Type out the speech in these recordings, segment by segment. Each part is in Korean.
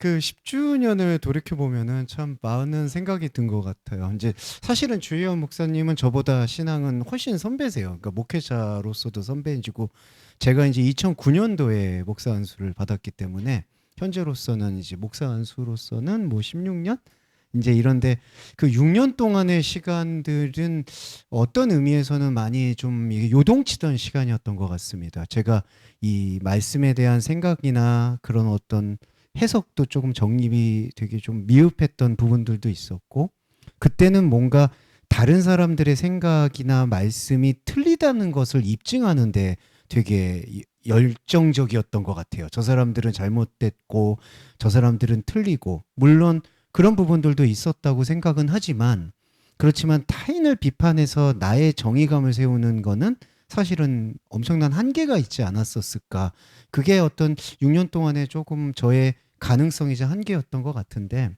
그 10주년을 돌이켜 보면은 참 많은 생각이 든 것 같아요. 이제 사실은 주희원 목사님은 저보다 신앙은 훨씬 선배세요. 그러니까 목회자로서도 선배이고 제가 이제 2009년도에 목사 안수를 받았기 때문에 현재로서는 이제 목사 안수로서는 뭐 16년 이제 이런데 그 6년 동안의 시간들은 어떤 의미에서는 많이 좀 이게 요동치던 시간이었던 것 같습니다. 제가 이 말씀에 대한 생각이나 그런 어떤 해석도 조금 정립이 되게 좀 미흡했던 부분들도 있었고, 그때는 뭔가 다른 사람들의 생각이나 말씀이 틀리다는 것을 입증하는데 되게 열정적이었던 것 같아요. 저 사람들은 잘못됐고, 저 사람들은 틀리고, 물론 그런 부분들도 있었다고 생각은 하지만, 그렇지만 타인을 비판해서 나의 정의감을 세우는 거는 사실은 엄청난 한계가 있지 않았었을까. 그게 어떤 6년 동안에 조금 저의 가능성이자 한계였던 것 같은데,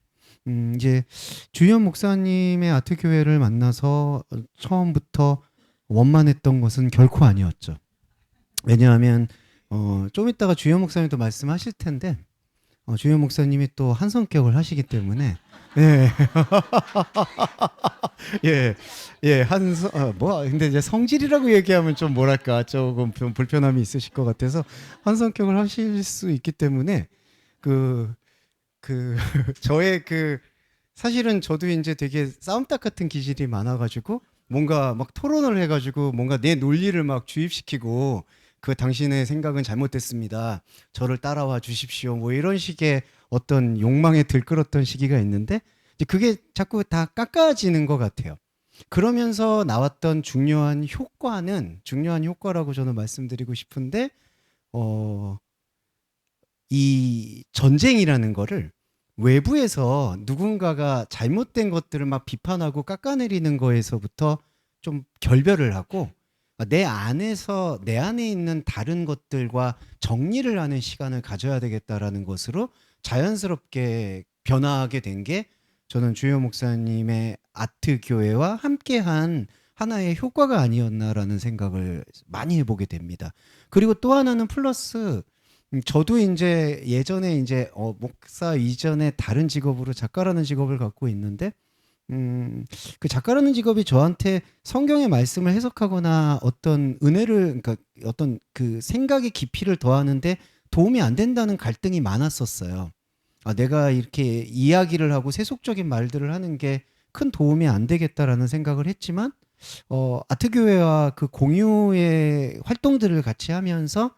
이제 주현 목사님의 아트교회를 만나서 처음부터 원만했던 것은 결코 아니었죠. 왜냐하면 좀 이따가 주현 목사님도 말씀하실 텐데 주현 목사님이 또 한 성격을 하시기 때문에 예, 예, 예, 뭐, 근데 이제 성질이라고 얘기하면 좀 뭐랄까, 조금 좀 불편함이 있으실 것 같아서 한 성격을 하실 수 있기 때문에 그, 저의 사실은 저도 이제 되게 싸움닭 같은 기질이 많아가지고 뭔가 막 토론을 해가지고 뭔가 내 논리를 막 주입시키고 그 당신의 생각은 잘못됐습니다. 저를 따라와 주십시오. 뭐 이런 식의 어떤 욕망에 들끓었던 시기가 있는데 이제 그게 자꾸 다 깎아지는 것 같아요. 그러면서 나왔던 중요한 효과라고 저는 말씀드리고 싶은데 어, 이 전쟁이라는 거를 외부에서 누군가가 잘못된 것들을 막 비판하고 깎아내리는 거에서부터 좀 결별을 하고 내 안에 있는 다른 것들과 정리를 하는 시간을 가져야 되겠다라는 것으로 자연스럽게 변화하게 된 게 저는 주요 목사님의 아트 교회와 함께한 하나의 효과가 아니었나라는 생각을 많이 해보게 됩니다. 그리고 또 하나는 플러스 저도 이제 예전에 이제 목사 이전에 다른 직업으로 작가라는 직업을 갖고 있는데 그 작가라는 직업이 저한테 성경의 말씀을 해석하거나 어떤 은혜를 그러니까 어떤 그 생각의 깊이를 더하는데 도움이 안 된다는 갈등이 많았었어요. 아, 내가 이렇게 이야기를 하고 세속적인 말들을 하는 게 큰 도움이 안 되겠다라는 생각을 했지만 아트교회와 그 공유의 활동들을 같이 하면서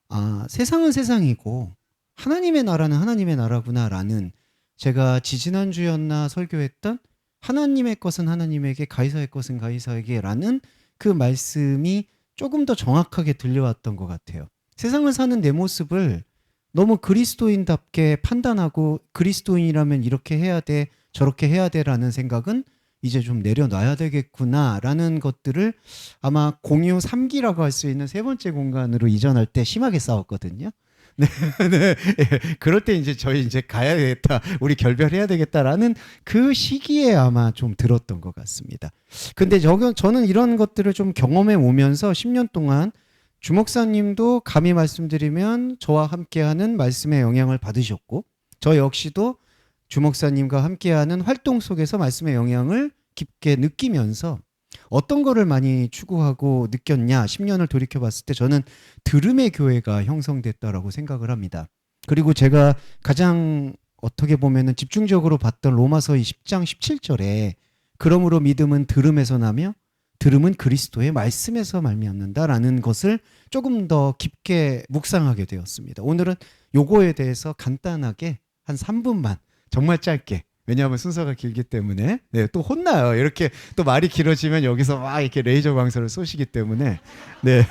아, 세상은 세상이고 하나님의 나라는 하나님의 나라구나라는 제가 지지난주였나 설교했던 하나님의 것은 하나님에게 가이사의 것은 가이사에게라는 그 말씀이 조금 더 정확하게 들려왔던 것 같아요. 세상을 사는 내 모습을 너무 그리스도인답게 판단하고 그리스도인이라면 이렇게 해야 돼 저렇게 해야 돼라는 생각은 이제 좀 내려놔야 되겠구나라는 것들을 아마 공유 3기라고 할 수 있는 세 번째 공간으로 이전할 때 심하게 싸웠거든요. 네, 네, 예. 그럴 때 이제 저희 이제 가야 되겠다, 우리 결별해야 되겠다라는 그 시기에 아마 좀 들었던 것 같습니다. 근데 저는 이런 것들을 좀 경험해 오면서 10년 동안 주목사님도 감히 말씀드리면 저와 함께하는 말씀의 영향을 받으셨고, 저 역시도 주목사님과 함께하는 활동 속에서 말씀의 영향을 깊게 느끼면서 어떤 거를 많이 추구하고 느꼈냐 10년을 돌이켜 봤을 때 저는 들음의 교회가 형성됐다라고 생각을 합니다. 그리고 제가 가장 어떻게 보면은 집중적으로 봤던 로마서 10장 17절에 그러므로 믿음은 들음에서 나며 들음은 그리스도의 말씀에서 말미암는다라는 것을 조금 더 깊게 묵상하게 되었습니다. 오늘은 요거에 대해서 간단하게 한 3분만 정말 짧게 왜냐하면 순서가 길기 때문에 네, 또 혼나요. 이렇게 또 말이 길어지면 여기서 막 이렇게 레이저 광선을 쏘시기 때문에 네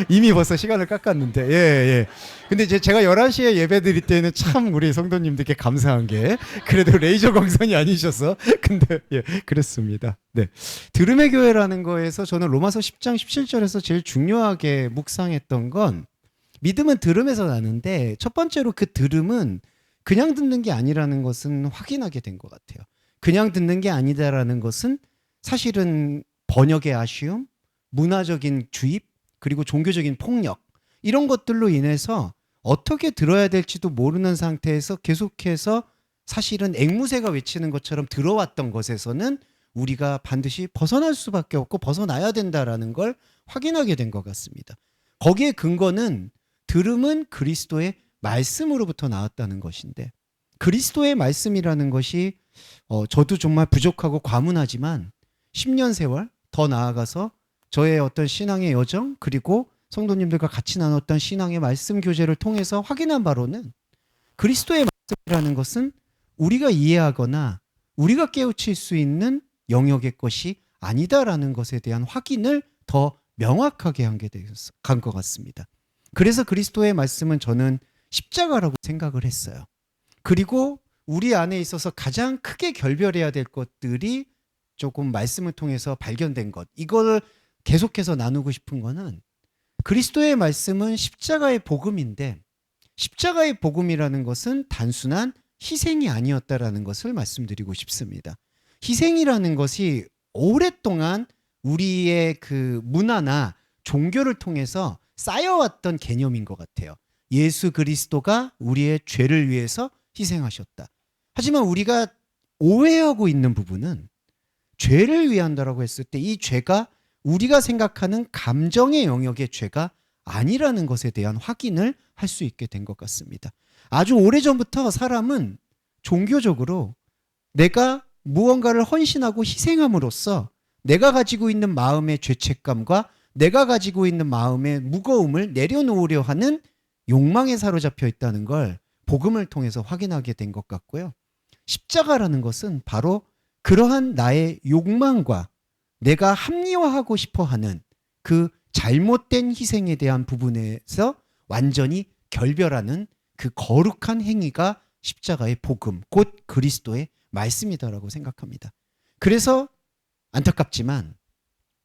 이미 벌써 시간을 깎았는데 예 예. 근데 이제 제가 11시에 예배 드릴 때는 참 우리 성도님들께 감사한 게 그래도 레이저 광선이 아니셔서 근데 예 그랬습니다. 네 들음의 교회라는 거에서 저는 로마서 10장 17절에서 제일 중요하게 묵상했던 건 믿음은 들음에서 나는데 첫 번째로 그 들음은 그냥 듣는 게 아니라는 것은 확인하게 된 것 같아요. 그냥 듣는 게 아니다라는 것은 사실은 번역의 아쉬움, 문화적인 주입, 그리고 종교적인 폭력 이런 것들로 인해서 어떻게 들어야 될지도 모르는 상태에서 계속해서 사실은 앵무새가 외치는 것처럼 들어왔던 것에서는 우리가 반드시 벗어날 수밖에 없고 벗어나야 된다라는 걸 확인하게 된 것 같습니다. 거기에 근거는 들음은 그리스도의 말씀으로부터 나왔다는 것인데, 그리스도의 말씀이라는 것이 저도 정말 부족하고 과문하지만 10년 세월 더 나아가서 저의 어떤 신앙의 여정, 그리고 성도님들과 같이 나눴던 신앙의 말씀 교제를 통해서 확인한 바로는, 그리스도의 말씀이라는 것은 우리가 이해하거나 우리가 깨우칠 수 있는 영역의 것이 아니다라는 것에 대한 확인을 더 명확하게 간 것 같습니다. 그래서 그리스도의 말씀은 저는 십자가라고 생각을 했어요. 그리고 우리 안에 있어서 가장 크게 결별해야 될 것들이 조금 말씀을 통해서 발견된 것, 이걸 계속해서 나누고 싶은 거는, 그리스도의 말씀은 십자가의 복음인데, 십자가의 복음이라는 것은 단순한 희생이 아니었다라는 것을 말씀드리고 싶습니다. 희생이라는 것이 오랫동안 우리의 그 문화나 종교를 통해서 쌓여왔던 개념인 것 같아요. 예수 그리스도가 우리의 죄를 위해서 희생하셨다. 하지만 우리가 오해하고 있는 부분은, 죄를 위한다라고 했을 때 이 죄가 우리가 생각하는 감정의 영역의 죄가 아니라는 것에 대한 확인을 할 수 있게 된 것 같습니다. 아주 오래전부터 사람은 종교적으로 내가 무언가를 헌신하고 희생함으로써 내가 가지고 있는 마음의 죄책감과 내가 가지고 있는 마음의 무거움을 내려놓으려 하는 욕망에 사로잡혀 있다는 걸 복음을 통해서 확인하게 된 것 같고요. 십자가라는 것은 바로 그러한 나의 욕망과 내가 합리화하고 싶어 하는 그 잘못된 희생에 대한 부분에서 완전히 결별하는 그 거룩한 행위가 십자가의 복음, 곧 그리스도의 말씀이다라고 생각합니다. 그래서 안타깝지만,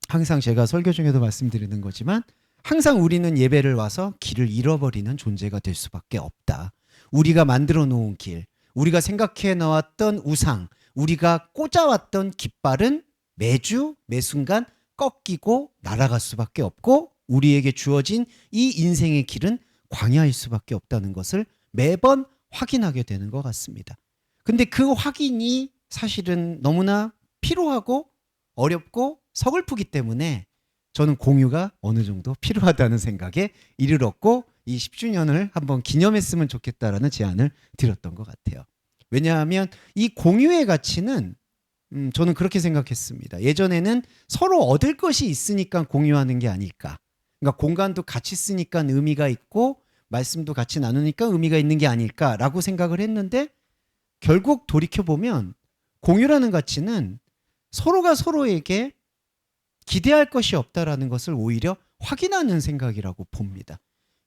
항상 제가 설교 중에도 말씀드리는 거지만, 항상 우리는 예배를 와서 길을 잃어버리는 존재가 될 수밖에 없다. 우리가 만들어 놓은 길, 우리가 생각해 놓았던 우상, 우리가 꽂아왔던 깃발은 매주 매순간 꺾이고 날아갈 수밖에 없고, 우리에게 주어진 이 인생의 길은 광야일 수밖에 없다는 것을 매번 확인하게 되는 것 같습니다. 근데 그 확인이 사실은 너무나 피로하고 어렵고 서글프기 때문에 저는 공유가 어느 정도 필요하다는 생각에 이르렀고, 이 10주년을 한번 기념했으면 좋겠다라는 제안을 드렸던 것 같아요. 왜냐하면 이 공유의 가치는 저는 그렇게 생각했습니다. 예전에는 서로 얻을 것이 있으니까 공유하는 게 아닐까. 그러니까 공간도 같이 쓰니까 의미가 있고 말씀도 같이 나누니까 의미가 있는 게 아닐까라고 생각을 했는데, 결국 돌이켜보면 공유라는 가치는 서로가 서로에게 기대할 것이 없다라는 것을 오히려 확인하는 생각이라고 봅니다.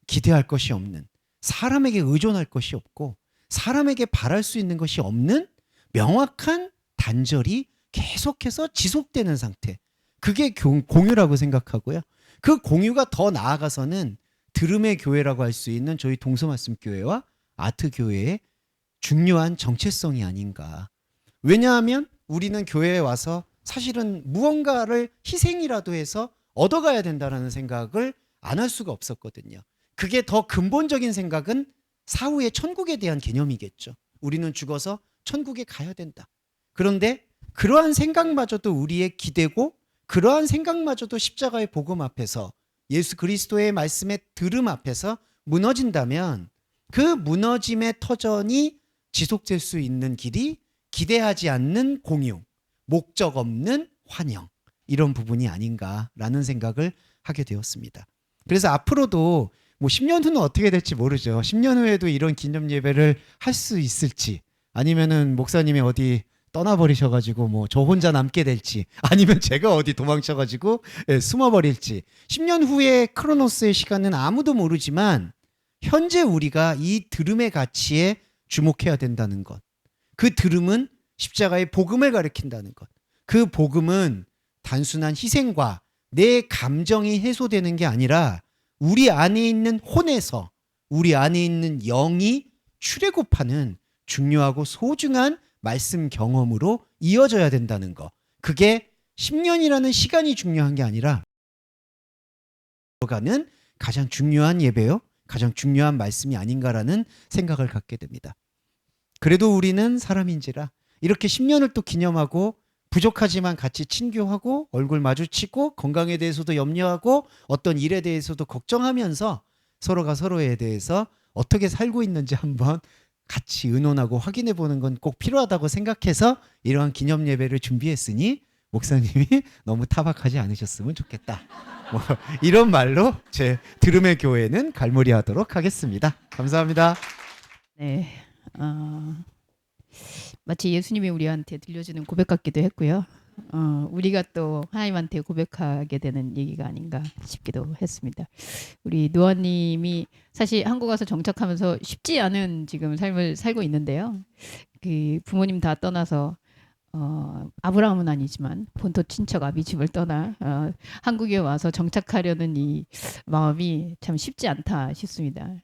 기대할 것이 없는, 사람에게 의존할 것이 없고 사람에게 바랄 수 있는 것이 없는 명확한 단절이 계속해서 지속되는 상태, 그게 공유라고 생각하고요. 그 공유가 더 나아가서는 들음의 교회라고 할 수 있는 저희 동서말씀교회와 아트교회의 중요한 정체성이 아닌가. 왜냐하면 우리는 교회에 와서 사실은 무언가를 희생이라도 해서 얻어가야 된다는 생각을 안 할 수가 없었거든요. 그게 더 근본적인 생각은 사후의 천국에 대한 개념이겠죠. 우리는 죽어서 천국에 가야 된다. 그런데 그러한 생각마저도 우리의 기대고, 그러한 생각마저도 십자가의 복음 앞에서, 예수 그리스도의 말씀의 들음 앞에서 무너진다면, 그 무너짐의 터전이 지속될 수 있는 길이 기대하지 않는 공유, 목적 없는 환영, 이런 부분이 아닌가라는 생각을 하게 되었습니다. 그래서 앞으로도 뭐 10년 후는 어떻게 될지 모르죠. 10년 후에도 이런 기념 예배를 할 수 있을지, 아니면은 목사님이 어디 떠나버리셔가지고 뭐 저 혼자 남게 될지, 아니면 제가 어디 도망쳐가지고 숨어버릴지, 10년 후에 크로노스의 시간은 아무도 모르지만 현재 우리가 이 들음의 가치에 주목해야 된다는 것, 그 들음은 십자가의 복음을 가리킨다는 것, 그 복음은 단순한 희생과 내 감정이 해소되는 게 아니라 우리 안에 있는 혼에서, 우리 안에 있는 영이 출애굽하는 중요하고 소중한 말씀 경험으로 이어져야 된다는 것, 그게 10년이라는 시간이 중요한 게 아니라 가는 가장 중요한 예배요, 가장 중요한 말씀이 아닌가라는 생각을 갖게 됩니다. 그래도 우리는 사람인지라 이렇게 10년을 또 기념하고 부족하지만 같이 친교하고 얼굴 마주치고 건강에 대해서도 염려하고 어떤 일에 대해서도 걱정하면서 서로가 서로에 대해서 어떻게 살고 있는지 한번 같이 의논하고 확인해 보는 건 꼭 필요하다고 생각해서 이러한 기념 예배를 준비했으니 목사님이 너무 타박하지 않으셨으면 좋겠다. 뭐 이런 말로 제 들음의 교회는 갈무리하도록 하겠습니다. 감사합니다. 네, 마치 예수님이 우리한테 들려주는 고백 같기도 했고요. 우리가 또 하나님한테 고백하게 되는 얘기가 아닌가 싶기도 했습니다. 우리 노아님이 사실 한국 와서 정착하면서 쉽지 않은 지금 삶을 살고 있는데요. 그 부모님 다 떠나서 아브라함은 아니지만 본토 친척 아비집을 떠나 한국에 와서 정착하려는 이 마음이 참 쉽지 않다 싶습니다.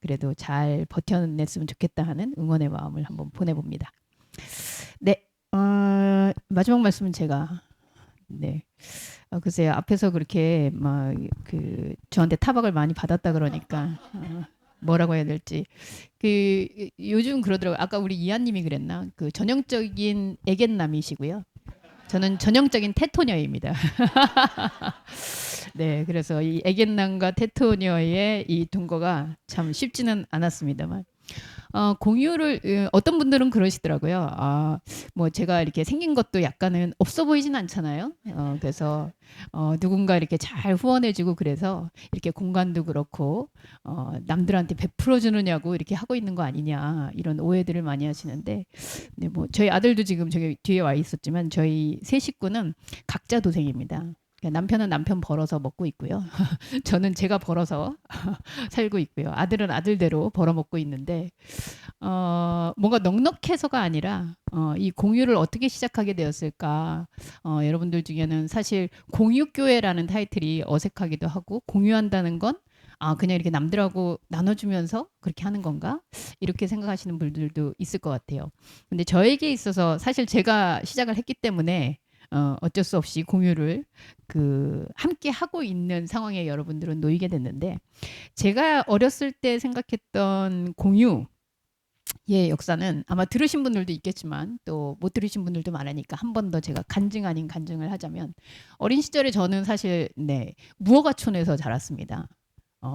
그래도 잘 버텨냈으면 좋겠다 하는 응원의 마음을 한번 보내봅니다. 네, 마지막 말씀은 제가 글쎄요, 앞에서 그렇게 막 그 저한테 타박을 많이 받았다 그러니까 뭐라고 해야 될지 그 요즘 그러더라고요. 아까 우리 이한님이 그랬나? 그 전형적인 애견남이시고요. 저는 전형적인 테토녀입니다. 네, 그래서 이 애견남과 테토녀의 이 동거가 참 쉽지는 않았습니다만 공유를 어떤 분들은 그러시더라고요. 뭐 제가 이렇게 생긴 것도 약간은 없어 보이진 않잖아요. 그래서 누군가 이렇게 잘 후원해주고 그래서 이렇게 공간도 그렇고 남들한테 베풀어 주느냐고 이렇게 하고 있는 거 아니냐 이런 오해들을 많이 하시는데, 네, 뭐 저희 아들도 지금 저기 뒤에 와 있었지만 저희 세 식구는 각자 도생입니다. 남편은 남편 벌어서 먹고 있고요. 저는 제가 벌어서 살고 있고요. 아들은 아들대로 벌어먹고 있는데 뭔가 넉넉해서가 아니라 이 공유를 어떻게 시작하게 되었을까. 여러분들 중에는 사실 공유교회라는 타이틀이 어색하기도 하고 공유한다는 건 그냥 이렇게 남들하고 나눠주면서 그렇게 하는 건가? 이렇게 생각하시는 분들도 있을 것 같아요. 근데 저에게 있어서 사실 제가 시작을 했기 때문에 어쩔 수 없이 공유를 함께 하고 있는 상황에 여러분들은 놓이게 됐는데, 제가 어렸을 때 생각했던 공유의 역사는 아마 들으신 분들도 있겠지만 또 못 들으신 분들도 많으니까 한 번 더 제가 간증 아닌 간증을 하자면, 어린 시절에 저는 사실 무허가촌에서 자랐습니다.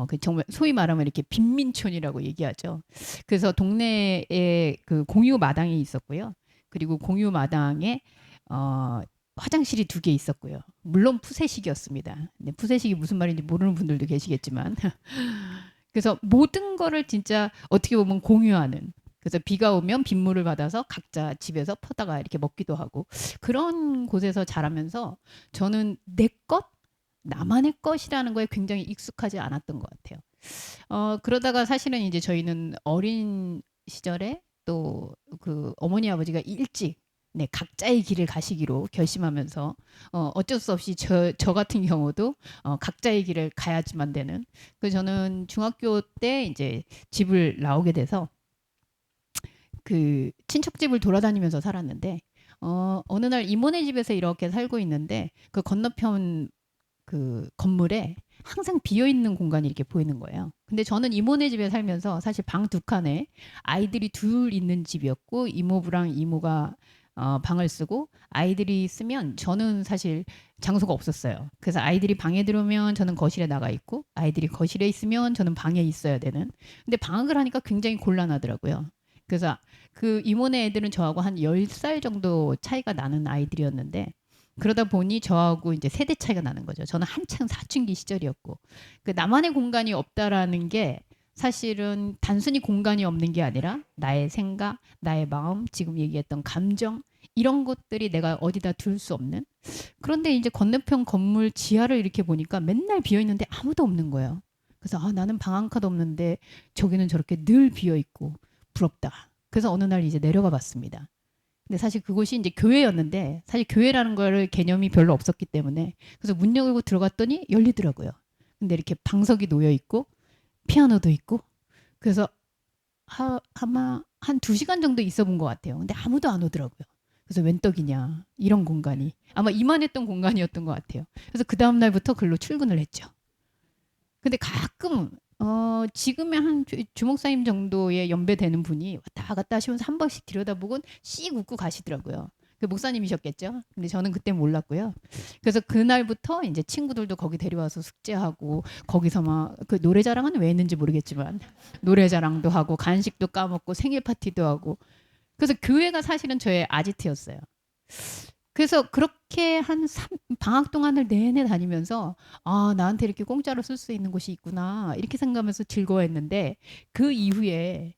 그 정말 소위 말하면 이렇게 빈민촌이라고 얘기하죠. 그래서 동네에 그 공유 마당이 있었고요. 그리고 공유 마당에 화장실이 2개 있었고요. 물론 푸세식이었습니다. 네, 푸세식이 무슨 말인지 모르는 분들도 계시겠지만 그래서 모든 거를 진짜 어떻게 보면 공유하는, 그래서 비가 오면 빗물을 받아서 각자 집에서 퍼다가 이렇게 먹기도 하고 그런 곳에서 자라면서 저는 내 것, 나만의 것이라는 거에 굉장히 익숙하지 않았던 것 같아요. 그러다가 사실은 이제 저희는 어린 시절에 또 그 어머니 아버지가 일찍 각자의 길을 가시기로 결심하면서 어쩔 수 없이 저 같은 경우도 각자의 길을 가야지만 되는. 그래서 저는 중학교 때 이제 집을 나오게 돼서 그 친척집을 돌아다니면서 살았는데 어느 날 이모네 집에서 이렇게 살고 있는데 그 건너편 그 건물에 항상 비어 있는 공간이 이렇게 보이는 거예요. 근데 저는 이모네 집에 살면서 사실 방 2칸에 아이들이 2 있는 집이었고, 이모부랑 이모가 방을 쓰고 아이들이 쓰면 저는 사실 장소가 없었어요. 그래서 아이들이 방에 들어오면 저는 거실에 나가 있고, 아이들이 거실에 있으면 저는 방에 있어야 되는. 근데 방학을 하니까 굉장히 곤란하더라고요. 그래서 그 이모네 애들은 저하고 한 10살 정도 차이가 나는 아이들이었는데, 그러다 보니 저하고 이제 세대 차이가 나는 거죠. 저는 한창 사춘기 시절이었고, 그 나만의 공간이 없다라는 게 사실은 단순히 공간이 없는 게 아니라 나의 생각, 나의 마음, 지금 얘기했던 감정, 이런 것들이 내가 어디다 둘 수 없는. 그런데 이제 건너편 건물 지하를 이렇게 보니까 맨날 비어 있는데 아무도 없는 거예요. 그래서 나는 방 한 칸도 없는데 저기는 저렇게 늘 비어 있고 부럽다. 그래서 어느 날 이제 내려가 봤습니다. 근데 사실 그곳이 이제 교회였는데, 사실 교회라는 거를 개념이 별로 없었기 때문에, 그래서 문 열고 들어갔더니 열리더라고요. 근데 이렇게 방석이 놓여 있고 피아노도 있고, 그래서 아마 한 2시간 정도 있어 본 것 같아요. 근데 아무도 안 오더라고요. 그래서 웬 떡이냐, 이런 공간이 아마 이만했던 공간이었던 것 같아요. 그래서 그 다음 날부터 글로 출근을 했죠. 근데 가끔 지금의 한 주목사님 정도의 연배 되는 분이 왔다 갔다 하시면서 한 번씩 들여다보곤 씩 웃고 가시더라고요. 그 목사님이셨겠죠. 근데 저는 그때 몰랐고요. 그래서 그날부터 이제 친구들도 거기 데려와서 숙제하고 거기서 막 그 노래자랑은 왜 했는지 모르겠지만 노래자랑도 하고 간식도 까먹고 생일 파티도 하고 그래서 교회가 사실은 저의 아지트였어요. 그래서 그렇게 방학 동안을 내내 다니면서 아 나한테 이렇게 공짜로 쓸 수 있는 곳이 있구나 이렇게 생각하면서 즐거워했는데 그 이후에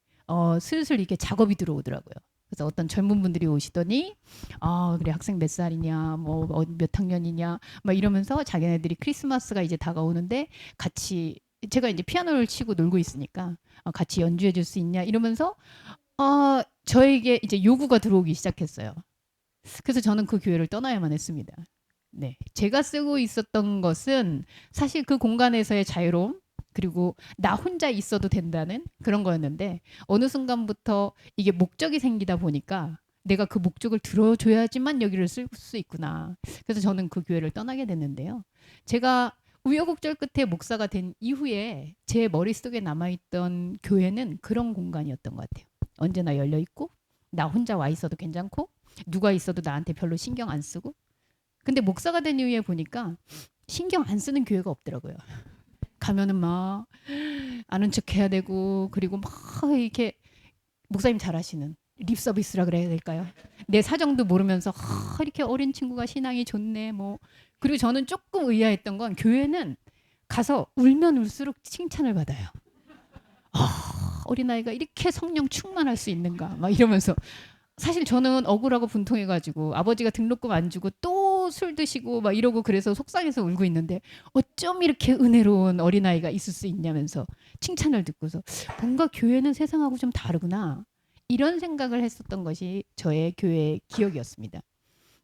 슬슬 이렇게 작업이 들어오더라고요. 그래서 어떤 젊은 분들이 오시더니 아 그래 학생 몇 살이냐 뭐 몇 학년이냐 막 이러면서 자기네들이 크리스마스가 이제 다가오는데 같이 제가 이제 피아노를 치고 놀고 있으니까 같이 연주해 줄 수 있냐 이러면서 저에게 이제 요구가 들어오기 시작했어요. 그래서 저는 그 교회를 떠나야만 했습니다. 네. 제가 쓰고 있었던 것은 사실 그 공간에서의 자유로움 그리고 나 혼자 있어도 된다는 그런 거였는데 어느 순간부터 이게 목적이 생기다 보니까 내가 그 목적을 들어줘야지만 여기를 쓸 수 있구나. 그래서 저는 그 교회를 떠나게 됐는데요. 제가 우여곡절 끝에 목사가 된 이후에 제 머릿속에 남아있던 교회는 그런 공간이었던 것 같아요. 언제나 열려 있고 나 혼자 와 있어도 괜찮고 누가 있어도 나한테 별로 신경 안 쓰고 근데 목사가 된 이후에 보니까 신경 안 쓰는 교회가 없더라고요. 가면은 막 아는 척 해야 되고 그리고 막 이렇게 목사님 잘하시는 립 서비스라 그래야 될까요? 내 사정도 모르면서 이렇게 어린 친구가 신앙이 좋네 뭐 그리고 저는 조금 의아했던 건 교회는 가서 울면 울수록 칭찬을 받아요. 어린아이가 이렇게 성령 충만할 수 있는가 막 이러면서 사실 저는 억울하고 분통해가지고 아버지가 등록금 안 주고 또 술 드시고 막 이러고 그래서 속상해서 울고 있는데 어쩜 이렇게 은혜로운 어린아이가 있을 수 있냐면서 칭찬을 듣고서 뭔가 교회는 세상하고 좀 다르구나 이런 생각을 했었던 것이 저의 교회의 기억이었습니다.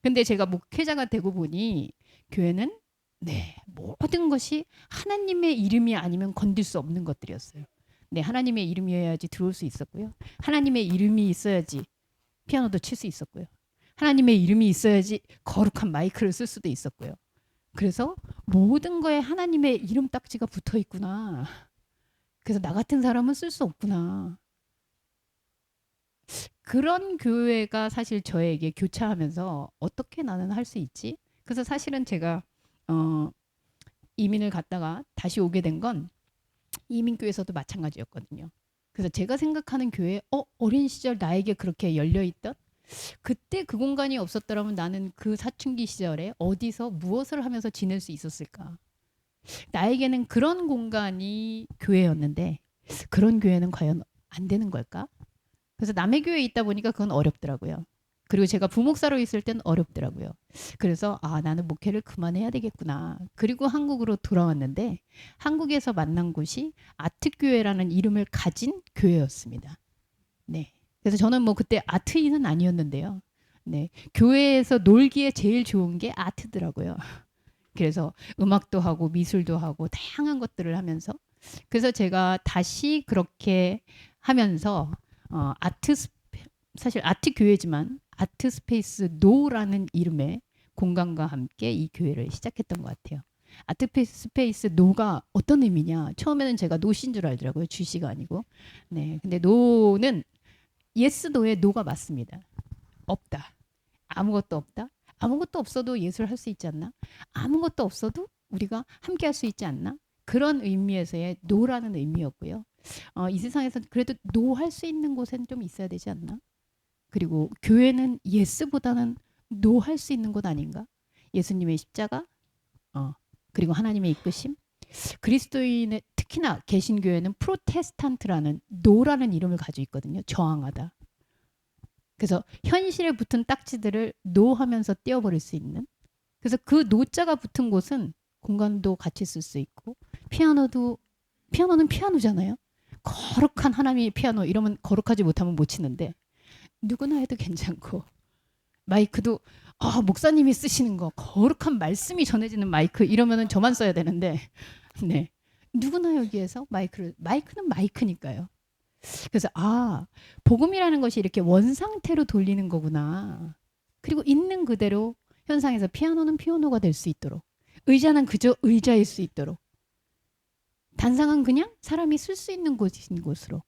근데 제가 목회자가 되고 보니 교회는 네 모든 것이 하나님의 이름이 아니면 건들 수 없는 것들이었어요. 네 하나님의 이름이어야지 들어올 수 있었고요. 하나님의 이름이 있어야지 피아노도 칠 수 있었고요. 하나님의 이름이 있어야지 거룩한 마이크를 쓸 수도 있었고요. 그래서 모든 거에 하나님의 이름 딱지가 붙어 있구나. 그래서 나 같은 사람은 쓸 수 없구나. 그런 교회가 사실 저에게 교차하면서 어떻게 나는 할 수 있지? 그래서 사실은 제가 이민을 갔다가 다시 오게 된 건 이민교회에서도 마찬가지였거든요. 그래서 제가 생각하는 교회, 어린 시절 나에게 그렇게 열려있던 그때 그 공간이 없었더라면 나는 그 사춘기 시절에 어디서 무엇을 하면서 지낼 수 있었을까? 나에게는 그런 공간이 교회였는데 그런 교회는 과연 안 되는 걸까? 그래서 남의 교회에 있다 보니까 그건 어렵더라고요. 그리고 제가 부목사로 있을 땐 어렵더라고요. 그래서 나는 목회를 그만해야 되겠구나. 그리고 한국으로 돌아왔는데 한국에서 만난 곳이 아트교회라는 이름을 가진 교회였습니다. 네. 그래서 저는 뭐 그때 아트인은 아니었는데요. 네. 교회에서 놀기에 제일 좋은 게 아트더라고요. 그래서 음악도 하고 미술도 하고 다양한 것들을 하면서 그래서 제가 다시 그렇게 하면서 사실 아트 교회지만 아트 스페이스 노라는 이름의 공간과 함께 이 교회를 시작했던 것 같아요. 아트 스페이스 노가 어떤 의미냐? 처음에는 제가 노신 줄 알더라고요. 주시가 아니고. 네. 근데 노는 예스 노의 노가 맞습니다. 없다. 아무것도 없다. 아무것도 없어도 예술을 할 수 있지 않나? 아무것도 없어도 우리가 함께 할 수 있지 않나? 그런 의미에서의 노라는 의미였고요. 이 세상에서 그래도 노 할 수 있는 곳엔 좀 있어야 되지 않나? 그리고 교회는 예스보다는 노 할 수 있는 곳 아닌가? 예수님의 십자가, 그리고 하나님의 이끄심. 그리스도인의 특히나 개신교회는 프로테스탄트라는 노라는 이름을 가지고 있거든요. 저항하다. 그래서 현실에 붙은 딱지들을 노하면서 떼어버릴 수 있는. 그래서 그 노자가 붙은 곳은 공간도 같이 쓸 수 있고 피아노는 피아노잖아요. 거룩한 하나님의 피아노 이러면 거룩하지 못하면 못 치는데 누구나 해도 괜찮고 마이크도 목사님이 쓰시는 거 거룩한 말씀이 전해지는 마이크 이러면은 저만 써야 되는데 네 누구나 여기에서 마이크는 마이크니까요. 그래서 복음이라는 것이 이렇게 원상태로 돌리는 거구나. 그리고 있는 그대로 현상에서 피아노는 피아노가 될 수 있도록 의자는 그저 의자일 수 있도록 단상은 그냥 사람이 쓸 수 있는 곳인 곳으로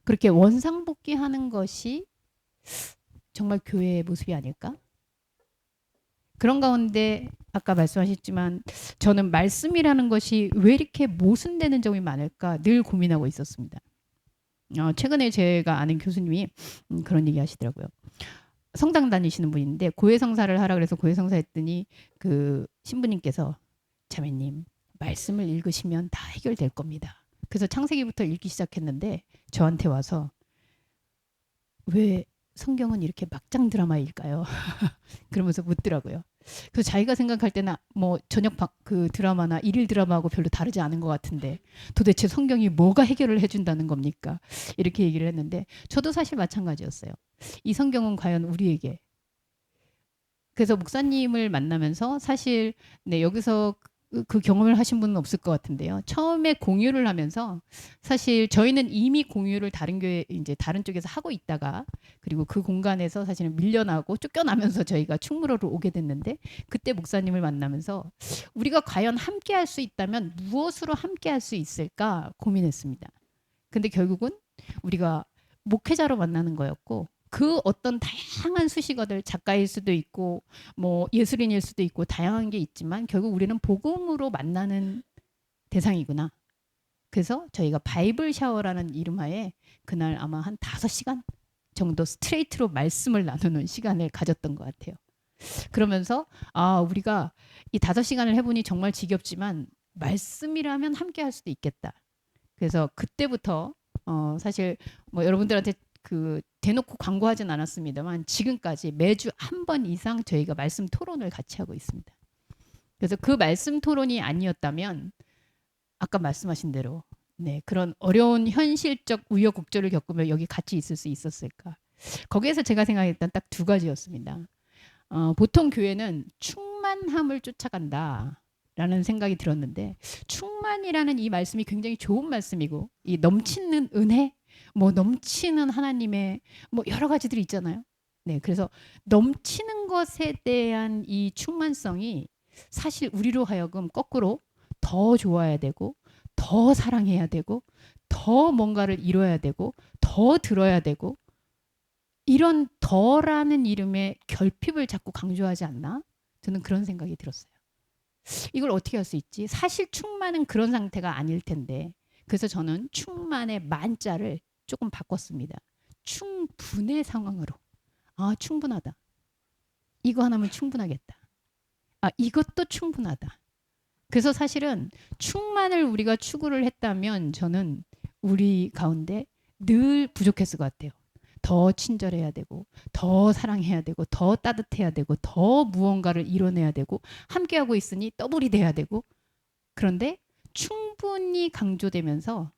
그렇게 원상복귀하는 것이 정말 교회의 모습이 아닐까? 그런 가운데 아까 말씀하셨지만 저는 말씀이라는 것이 왜 이렇게 모순되는 점이 많을까 늘 고민하고 있었습니다. 최근에 제가 아는 교수님이 그런 얘기 하시더라고요. 성당 다니시는 분인데 고해성사를 하라 그래서 고해성사 했더니 그 신부님께서 자매님 말씀을 읽으시면 다 해결될 겁니다. 그래서 창세기부터 읽기 시작했는데 저한테 와서 왜 성경은 이렇게 막장 드라마일까요? 그러면서 묻더라고요. 그래서 자기가 생각할 때는 뭐 저녁 그 드라마나 일일 드라마하고 별로 다르지 않은 것 같은데 도대체 성경이 뭐가 해결을 해준다는 겁니까? 이렇게 얘기를 했는데 저도 사실 마찬가지였어요. 이 성경은 과연 우리에게 그래서 목사님을 만나면서 사실 네, 여기서 그 경험을 하신 분은 없을 것 같은데요. 처음에 공유를 하면서 사실 저희는 이미 공유를 다른 교회 이제 다른 쪽에서 하고 있다가 그리고 그 공간에서 사실은 밀려나고 쫓겨나면서 저희가 충무로로 오게 됐는데 그때 목사님을 만나면서 우리가 과연 함께 할 수 있다면 무엇으로 함께 할 수 있을까 고민했습니다. 근데 결국은 우리가 목회자로 만나는 거였고 그 어떤 다양한 수식어들 작가일 수도 있고 뭐 예술인일 수도 있고 다양한 게 있지만 결국 우리는 복음으로 만나는 대상이구나. 그래서 저희가 바이블 샤워라는 이름하에 그날 아마 한 5시간 정도 스트레이트로 말씀을 나누는 시간을 가졌던 것 같아요. 그러면서 우리가 이 5시간을 해보니 정말 지겹지만 말씀이라면 함께 할 수도 있겠다. 그래서 그때부터 사실 뭐 여러분들한테 그 대놓고 광고하진 않았습니다만 지금까지 매주 한 번 이상 저희가 말씀 토론을 같이 하고 있습니다. 그래서 그 말씀 토론이 아니었다면 아까 말씀하신 대로 네, 그런 어려운 현실적 우여곡절을 겪으며 여기 같이 있을 수 있었을까? 거기에서 제가 생각했던 딱 2가지였습니다. 보통 교회는 충만함을 쫓아간다. 라는 생각이 들었는데 충만이라는 이 말씀이 굉장히 좋은 말씀이고 이 넘치는 은혜 뭐 넘치는 하나님의 뭐 여러 가지들이 있잖아요. 네, 그래서 넘치는 것에 대한 이 충만성이 사실 우리로 하여금 거꾸로 더 좋아야 되고 더 사랑해야 되고 더 뭔가를 이뤄야 되고 더 들어야 되고 이런 더라는 이름의 결핍을 자꾸 강조하지 않나? 저는 그런 생각이 들었어요. 이걸 어떻게 할 수 있지? 사실 충만은 그런 상태가 아닐 텐데 그래서 저는 충만의 만자를 조금 바꿨습니다. 충분의 상황으로. 충분하다. 이거 하나면 충분하겠다. 이것도 충분하다. 그래서 사실은 충만을 우리가 추구를 했다면 저는 우리 가운데 늘 부족했을 것 같아요. 더 친절해야 되고 더 사랑해야 되고 더 따뜻해야 되고 더 무언가를 이뤄내야 되고 함께하고 있으니 더블이 돼야 되고 그런데 충분히 강조되면서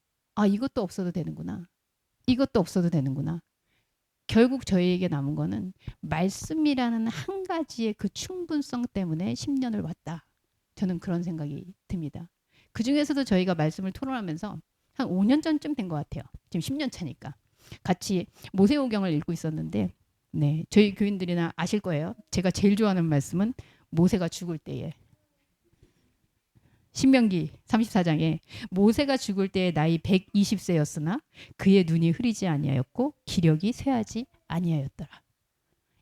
이것도 없어도 되는구나. 이것도 없어도 되는구나. 결국 저희에게 남은 거는 말씀이라는 한 가지의 그 충분성 때문에 10년을 왔다. 저는 그런 생각이 듭니다. 그중에서도 저희가 말씀을 토론하면서 한 5년 전쯤 된 것 같아요. 지금 10년 차니까. 같이 모세오경을 읽고 있었는데 네, 저희 교인들이나 아실 거예요. 제가 제일 좋아하는 말씀은 모세가 죽을 때에 신명기 34장에 모세가 죽을 때의 나이 120세였으나 그의 눈이 흐리지 아니하였고 기력이 쇠하지 아니하였더라.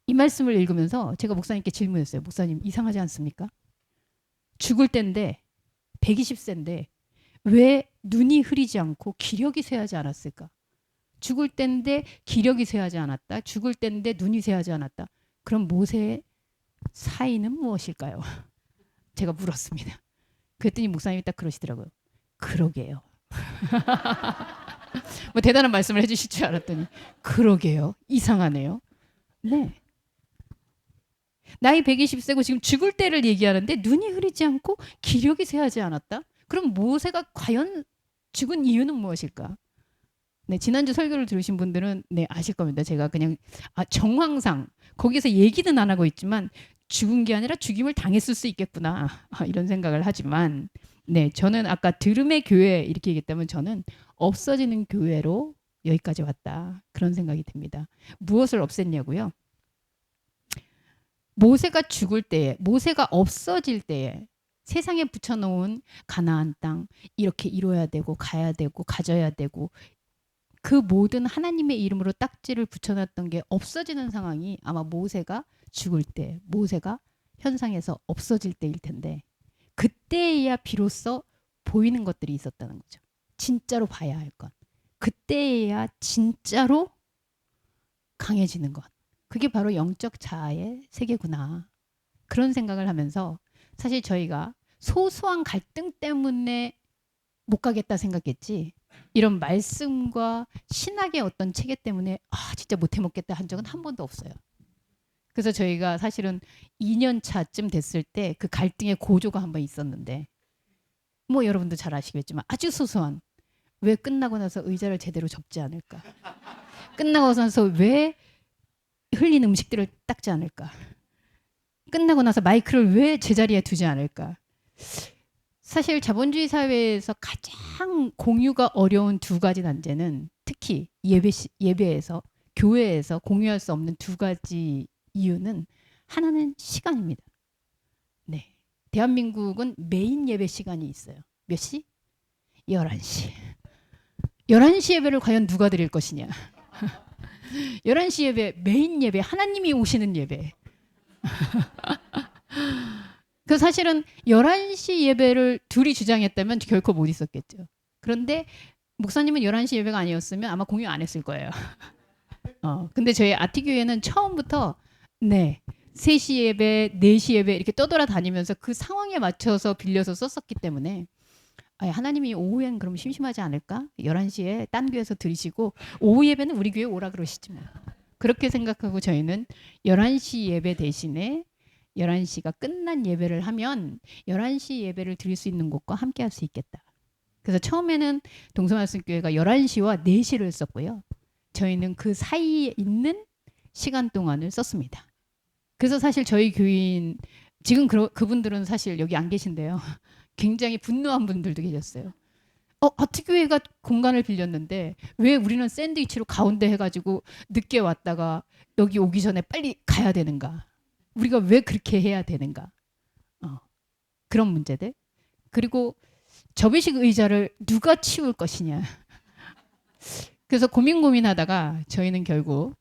이 말씀을 읽으면서 제가 목사님께 질문했어요. 목사님 이상하지 않습니까? 죽을 때인데 120세인데 왜 눈이 흐리지 않고 기력이 쇠하지 않았을까? 죽을 때인데 기력이 쇠하지 않았다. 죽을 때인데 눈이 쇠하지 않았다. 그럼 모세의 사인은 무엇일까요? 제가 물었습니다. 그랬더니 목사님이 딱 그러시더라고요. 그러게요. 뭐 대단한 말씀을 해주실 줄 알았더니 그러게요. 이상하네요. 네. 나이 120세고 지금 죽을 때를 얘기하는데 눈이 흐리지 않고 기력이 쇠하지 않았다? 그럼 모세가 과연 죽은 이유는 무엇일까? 네, 지난주 설교를 들으신 분들은 네, 아실 겁니다. 제가 그냥 정황상 거기서 얘기는 안 하고 있지만 죽은 게 아니라 죽임을 당했을 수 있겠구나 이런 생각을 하지만 네, 저는 아까 들음의 교회 이렇게 얘기했다면 저는 없어지는 교회로 여기까지 왔다 그런 생각이 듭니다. 무엇을 없앴냐고요? 모세가 죽을 때에 모세가 없어질 때에 세상에 붙여놓은 가나안 땅 이렇게 이뤄야 되고 가야 되고 가져야 되고 그 모든 하나님의 이름으로 딱지를 붙여놨던 게 없어지는 상황이 아마 모세가 죽을 때, 모세가 현상에서 없어질 때일 텐데 그때야 비로소 보이는 것들이 있었다는 거죠. 진짜로 봐야 할 것. 그때야 진짜로 강해지는 것. 그게 바로 영적 자아의 세계구나. 그런 생각을 하면서 사실 저희가 소소한 갈등 때문에 못 가겠다 생각했지 이런 말씀과 신학의 어떤 체계 때문에 진짜 못 해먹겠다 한 적은 한 번도 없어요. 그래서 저희가 사실은 2년 차쯤 됐을 때 그 갈등의 고조가 한 번 있었는데 뭐 여러분도 잘 아시겠지만 아주 소소한 왜 끝나고 나서 의자를 제대로 접지 않을까? 끝나고 나서 왜 흘린 음식들을 닦지 않을까? 끝나고 나서 마이크를 왜 제자리에 두지 않을까? 사실 자본주의 사회에서 가장 공유가 어려운 두 가지 난제는 특히 예배에서 교회에서 공유할 수 없는 두 가지 이유는 하나는 시간입니다. 네. 대한민국은 메인 예배 시간이 있어요. 몇 시? 11시. 11시 예배를 과연 누가 드릴 것이냐? 11시 예배, 메인 예배, 하나님이 오시는 예배. 그 사실은 11시 예배를 둘이 주장했다면 결코 못 있었겠죠. 그런데 목사님은 11시 예배가 아니었으면 아마 공유 안 했을 거예요. 근데 저희 아티교회는 처음부터 네, 3시 예배, 4시 예배 이렇게 떠돌아다니면서 그 상황에 맞춰서 빌려서 썼었기 때문에 하나님이 오후엔 그럼 심심하지 않을까? 11시에 딴 교회에서 들으시고 오후 예배는 우리 교회 오라 그러시지 뭐. 그렇게 생각하고 저희는 11시 예배 대신에 11시가 끝난 예배를 하면 11시 예배를 드릴 수 있는 곳과 함께 할 수 있겠다. 그래서 처음에는 동서말씀교회가 11시와 4시를 썼고요. 저희는 그 사이에 있는 시간 동안을 썼습니다. 그래서 사실 저희 교인 지금 그분들은 사실 여기 안 계신데요. 굉장히 분노한 분들도 계셨어요. 아트교회가 공간을 빌렸는데 왜 우리는 샌드위치로 가운데 해가지고 늦게 왔다가 여기 오기 전에 빨리 가야 되는가? 우리가 왜 그렇게 해야 되는가? 그런 문제들. 그리고 접이식 의자를 누가 치울 것이냐. 그래서 고민하다가 저희는 결국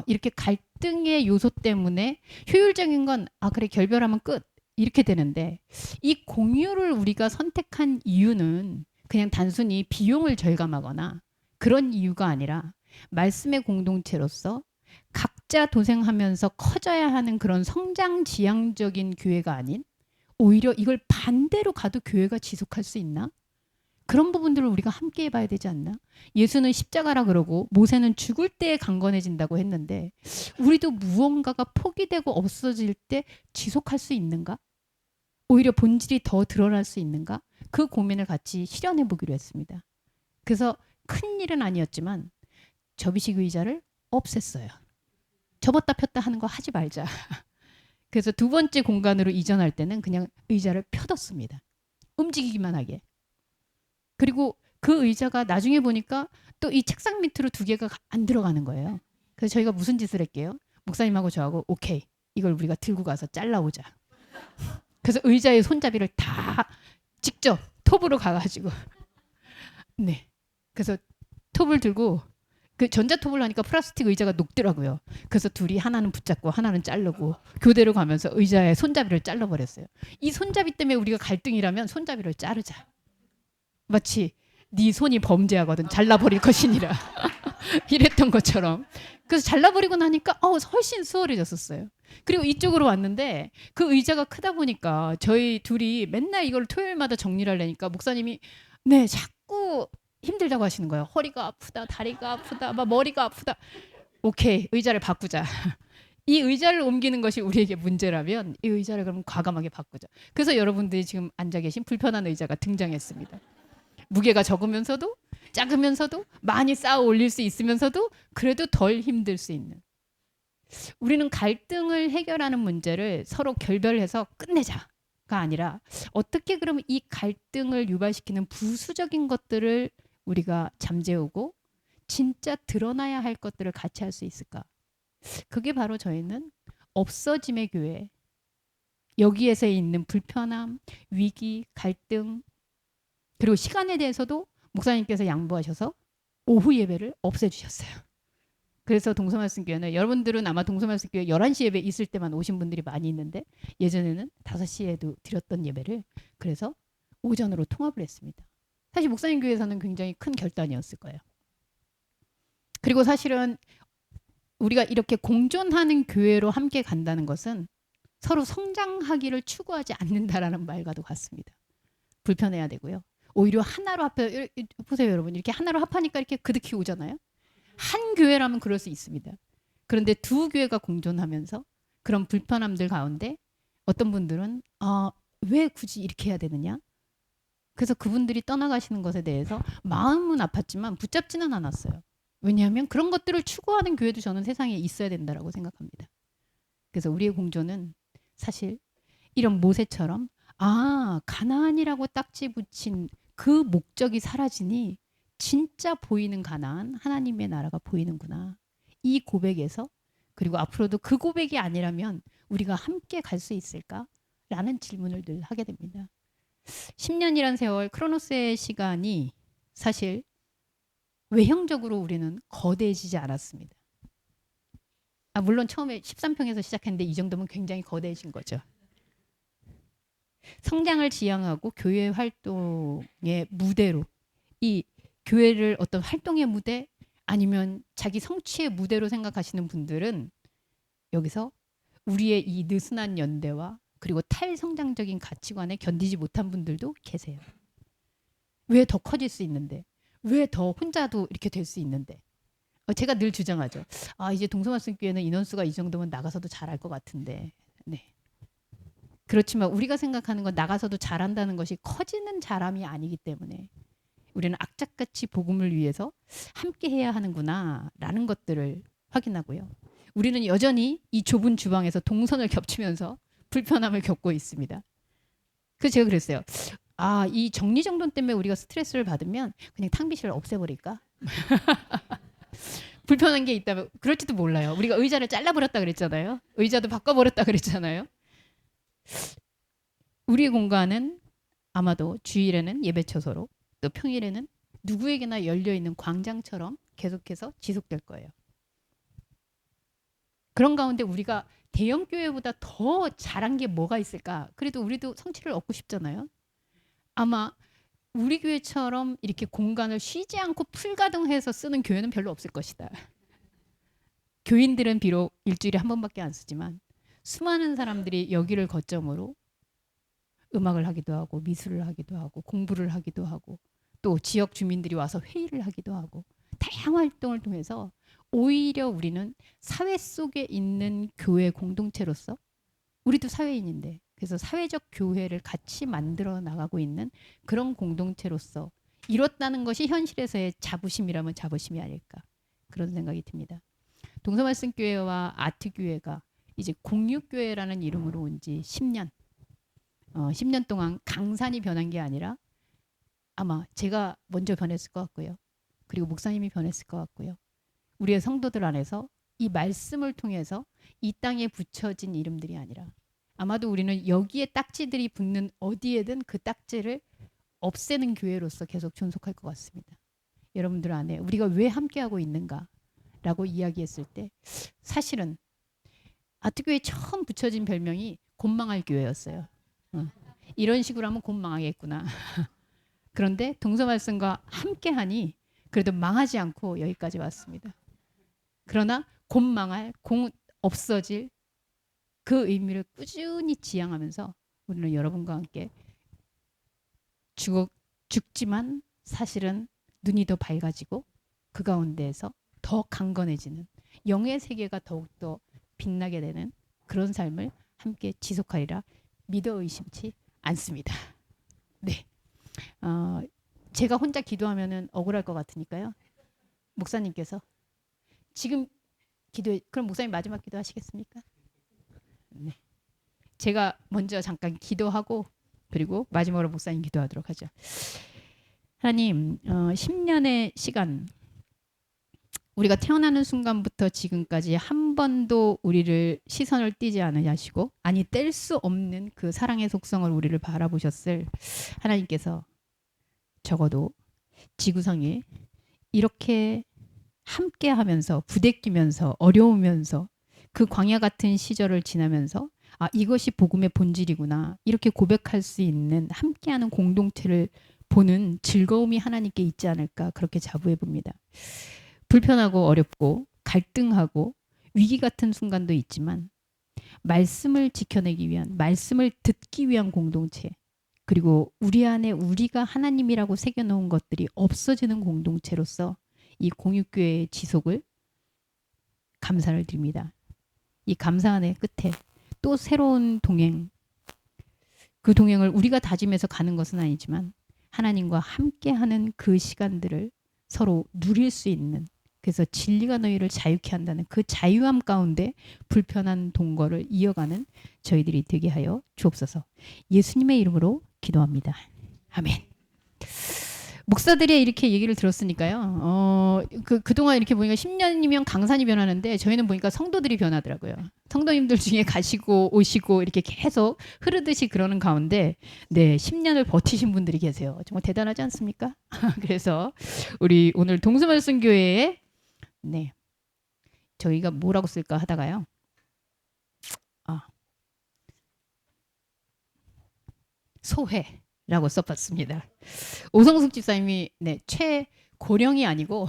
이렇게 갈등의 요소 때문에 효율적인 건 그래 결별하면 끝 이렇게 되는데 이 공유를 우리가 선택한 이유는 그냥 단순히 비용을 절감하거나 그런 이유가 아니라 말씀의 공동체로서 각자 도생하면서 커져야 하는 그런 성장 지향적인 교회가 아닌 오히려 이걸 반대로 가도 교회가 지속할 수 있나? 그런 부분들을 우리가 함께 해봐야 되지 않나? 예수는 십자가라 그러고 모세는 죽을 때 강건해진다고 했는데 우리도 무언가가 포기되고 없어질 때 지속할 수 있는가? 오히려 본질이 더 드러날 수 있는가? 그 고민을 같이 실현해 보기로 했습니다. 그래서 큰 일은 아니었지만 접이식 의자를 없앴어요. 접었다 폈다 하는 거 하지 말자. 그래서 두 번째 공간으로 이전할 때는 그냥 의자를 펴뒀습니다. 움직이기만 하게. 그리고 그 의자가 나중에 보니까 또 이 책상 밑으로 두 개가 안 들어가는 거예요. 그래서 저희가 무슨 짓을 했게요? 목사님하고 저하고 오케이 이걸 우리가 들고 가서 잘라오자. 그래서 의자의 손잡이를 다 직접 톱으로 가가지고 네. 그래서 톱을 들고 그 전자톱을 하니까 플라스틱 의자가 녹더라고요. 그래서 둘이 하나는 붙잡고 하나는 자르고 교대로 가면서 의자의 손잡이를 잘라버렸어요. 이 손잡이 때문에 우리가 갈등이라면 손잡이를 자르자. 마치 네 손이 범죄하거든 잘라버릴 것이니라 이랬던 것처럼. 그래서 잘라버리고 나니까 훨씬 수월해졌었어요. 그리고 이쪽으로 왔는데 그 의자가 크다 보니까 저희 둘이 맨날 이걸 토요일마다 정리를 하려니까 목사님이 네 자꾸 힘들다고 하시는 거예요. 허리가 아프다, 다리가 아프다, 막 머리가 아프다. 오케이, 의자를 바꾸자. 이 의자를 옮기는 것이 우리에게 문제라면 이 의자를 그럼 과감하게 바꾸자. 그래서 여러분들이 지금 앉아 계신 불편한 의자가 등장했습니다. 무게가 적으면서도 작으면서도 많이 쌓아 올릴 수 있으면서도 그래도 덜 힘들 수 있는. 우리는 갈등을 해결하는 문제를 서로 결별해서 끝내자가 아니라 어떻게 그러면 이 갈등을 유발시키는 부수적인 것들을 우리가 잠재우고 진짜 드러나야 할 것들을 같이 할 수 있을까? 그게 바로 저희는 없어짐의 교회, 여기에서 있는 불편함, 위기, 갈등, 그리고 시간에 대해서도 목사님께서 양보하셔서 오후 예배를 없애주셨어요. 그래서 동서말씀교회는 여러분들은 아마 동서말씀교회 11시 예배 있을 때만 오신 분들이 많이 있는데 예전에는 5시에도 드렸던 예배를 그래서 오전으로 통합을 했습니다. 사실 목사님 교회에서는 굉장히 큰 결단이었을 거예요. 그리고 사실은 우리가 이렇게 공존하는 교회로 함께 간다는 것은 서로 성장하기를 추구하지 않는다라는 말과도 같습니다. 불편해야 되고요. 오히려 하나로 합해 보세요, 여러분. 이렇게 하나로 합하니까 이렇게 그득히 오잖아요. 한 교회라면 그럴 수 있습니다. 그런데 두 교회가 공존하면서 그런 불편함들 가운데 어떤 분들은 왜 굳이 이렇게 해야 되느냐? 그래서 그분들이 떠나가시는 것에 대해서 마음은 아팠지만 붙잡지는 않았어요. 왜냐하면 그런 것들을 추구하는 교회도 저는 세상에 있어야 된다라고 생각합니다. 그래서 우리의 공존은 사실 이런 모세처럼 가나안이라고 딱지 붙인 그 목적이 사라지니 진짜 보이는 가나안, 하나님의 나라가 보이는구나. 이 고백에서 그리고 앞으로도 그 고백이 아니라면 우리가 함께 갈 수 있을까? 라는 질문을 늘 하게 됩니다. 10년이란 세월, 크로노스의 시간이 사실 외형적으로 우리는 거대해지지 않았습니다. 물론 처음에 13평에서 시작했는데 이 정도면 굉장히 거대해진 거죠. 성장을 지향하고 교회 활동의 무대로 이 교회를 어떤 활동의 무대 아니면 자기 성취의 무대로 생각하시는 분들은 여기서 우리의 이 느슨한 연대와 그리고 탈성장적인 가치관에 견디지 못한 분들도 계세요. 왜 더 커질 수 있는데? 왜 더 혼자도 이렇게 될 수 있는데? 제가 늘 주장하죠. 이제 동서말씀교회는 인원수가 이 정도면 나가서도 잘할 것 같은데. 네. 그렇지만 우리가 생각하는 건 나가서도 잘한다는 것이 커지는 잘함이 아니기 때문에 우리는 악착같이 복음을 위해서 함께 해야 하는구나라는 것들을 확인하고요. 우리는 여전히 이 좁은 주방에서 동선을 겹치면서 불편함을 겪고 있습니다. 그래서 제가 그랬어요. 이 정리정돈 때문에 우리가 스트레스를 받으면 그냥 탕비실을 없애버릴까? 불편한 게 있다면 그럴지도 몰라요. 우리가 의자를 잘라버렸다 그랬잖아요. 의자도 바꿔버렸다 그랬잖아요. 우리의 공간은 아마도 주일에는 예배처소로 또 평일에는 누구에게나 열려있는 광장처럼 계속해서 지속될 거예요. 그런 가운데 우리가 대형 교회보다 더 잘한 게 뭐가 있을까? 그래도 우리도 성취를 얻고 싶잖아요. 아마 우리 교회처럼 이렇게 공간을 쉬지 않고 풀가동해서 쓰는 교회는 별로 없을 것이다. 교인들은 비록 일주일에 한 번밖에 안 쓰지만 수많은 사람들이 여기를 거점으로 음악을 하기도 하고 미술을 하기도 하고 공부를 하기도 하고 또 지역 주민들이 와서 회의를 하기도 하고 다양한 활동을 통해서 오히려 우리는 사회 속에 있는 교회 공동체로서 우리도 사회인인데 그래서 사회적 교회를 같이 만들어 나가고 있는 그런 공동체로서 이뤘다는 것이 현실에서의 자부심이라면 자부심이 아닐까 그런 생각이 듭니다. 동서말씀교회와 아트교회가 이제 공유교회라는 이름으로 온 지 10년 10년 동안 강산이 변한 게 아니라 아마 제가 먼저 변했을 것 같고요. 그리고 목사님이 변했을 것 같고요. 우리의 성도들 안에서 이 말씀을 통해서 이 땅에 붙여진 이름들이 아니라 아마도 우리는 여기에 딱지들이 붙는 어디에든 그 딱지를 없애는 교회로서 계속 존속할 것 같습니다. 여러분들 안에 우리가 왜 함께하고 있는가라고 이야기했을 때 사실은 아트교회 처음 붙여진 별명이 곤망할 교회였어요. 이런 식으로 하면 곧 망하겠구나. 그런데 동서말씀과 함께하니 그래도 망하지 않고 여기까지 왔습니다. 그러나 곧 망할, 곧 없어질 그 의미를 꾸준히 지향하면서 우리는 여러분과 함께 죽지만 사실은 눈이 더 밝아지고 그 가운데에서 더 강건해지는 영의 세계가 더욱더 빛나게 되는 그런 삶을 함께 지속하리라 믿어 의심치 않습니다. 네, 제가 혼자 기도하면은 억울할 것 같으니까요. 목사님께서 지금 그럼 목사님 마지막 기도하시겠습니까? 네, 제가 먼저 잠깐 기도하고 그리고 마지막으로 목사님 기도하도록 하죠. 하나님, 10년의 시간 우리가 태어나는 순간부터 지금까지 한 번도 우리를 시선을 띄지 않으시고 아니 뗄 수 없는 그 사랑의 속성을 우리를 바라보셨을 하나님께서 적어도 지구상에 이렇게 함께하면서 부대끼면서 어려우면서 그 광야 같은 시절을 지나면서 아 이것이 복음의 본질이구나 이렇게 고백할 수 있는 함께하는 공동체를 보는 즐거움이 하나님께 있지 않을까 그렇게 자부해 봅니다. 불편하고 어렵고 갈등하고 위기 같은 순간도 있지만 말씀을 지켜내기 위한 말씀을 듣기 위한 공동체 그리고 우리 안에 우리가 하나님이라고 새겨놓은 것들이 없어지는 공동체로서 이 공육교회의 지속을 감사를 드립니다. 이 감사한의 끝에 또 새로운 동행 그 동행을 우리가 다짐해서 가는 것은 아니지만 하나님과 함께하는 그 시간들을 서로 누릴 수 있는 그래서 진리가 너희를 자유케 한다는 그 자유함 가운데 불편한 동거를 이어가는 저희들이 되게 하여 주옵소서. 예수님의 이름으로 기도합니다. 아멘. 목사들이 이렇게 얘기를 들었으니까요. 그동안 이렇게 보니까 10년이면 강산이 변하는데 저희는 보니까 성도들이 변하더라고요. 성도님들 중에 가시고 오시고 이렇게 계속 흐르듯이 그러는 가운데 네 10년을 버티신 분들이 계세요. 정말 대단하지 않습니까? 그래서 우리 오늘 동서말씀교회에 네 저희가 뭐라고 쓸까 하다가요. 소회라고 써봤습니다. 오성숙 집사님이 네 최고령이 아니고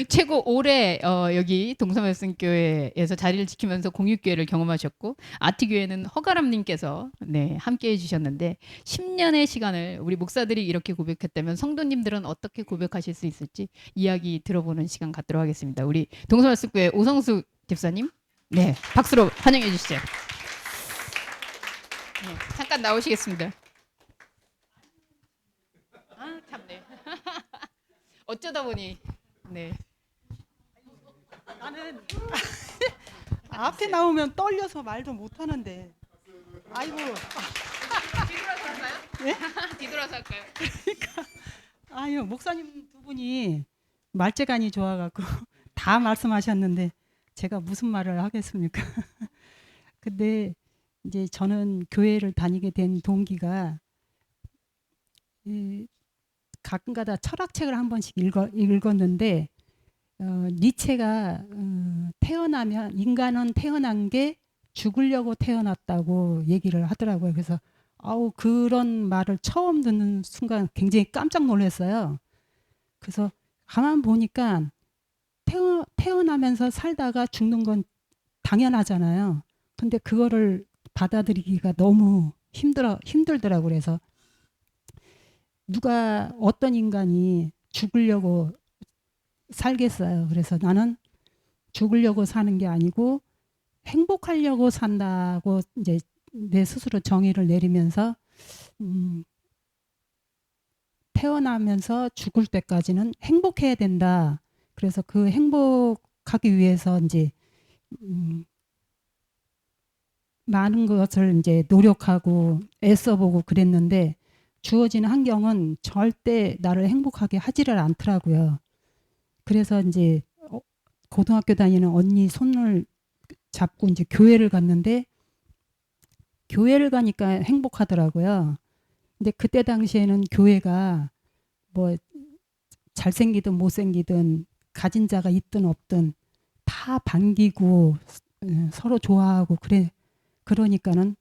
최고 오래 여기 동서말씀교회에서 자리를 지키면서 공육교회를 경험하셨고 아트교회는 허가람님께서 네 함께해 주셨는데 10년의 시간을 우리 목사들이 이렇게 고백했다면 성도님들은 어떻게 고백하실 수 있을지 이야기 들어보는 시간 갖도록 하겠습니다. 우리 동서말씀교회 오성숙 집사님 네 박수로 환영해 주시죠. 네, 잠깐 나오시겠습니다. 아 참네. 어쩌다 보니 네. 나는 앞에 나오면 떨려서 말도 못 하는데. 아이고. 뒤돌아서 할까요? 네? 뒤돌아서 할까요? 아유, 목사님 두 분이 말재간이 좋아 갖고 다 말씀하셨는데 제가 무슨 말을 하겠습니까? 근데 이제 저는 교회를 다니게 된 동기가 가끔가다 철학책을 한 번씩 읽었는데 니체가 태어나면 인간은 태어난 게 죽으려고 태어났다고 얘기를 하더라고요. 그래서 아우 그런 말을 처음 듣는 순간 굉장히 깜짝 놀랐어요. 그래서 가만 보니까 태어나면서 살다가 죽는 건 당연하잖아요. 근데 그거를 받아들이기가 너무 힘들더라고요. 그래서 누가 어떤 인간이 죽으려고 살겠어요. 그래서 나는 죽으려고 사는 게 아니고 행복하려고 산다고 이제 내 스스로 정의를 내리면서 태어나면서 죽을 때까지는 행복해야 된다. 그래서 그 행복하기 위해서 이제 많은 것을 이제 노력하고 애써보고 그랬는데 주어진 환경은 절대 나를 행복하게 하지를 않더라고요. 그래서 이제 고등학교 다니는 언니 손을 잡고 이제 교회를 갔는데 교회를 가니까 행복하더라고요. 근데 그때 당시에는 교회가 뭐 잘생기든 못생기든 가진 자가 있든 없든 다 반기고 서로 좋아하고 그러니까는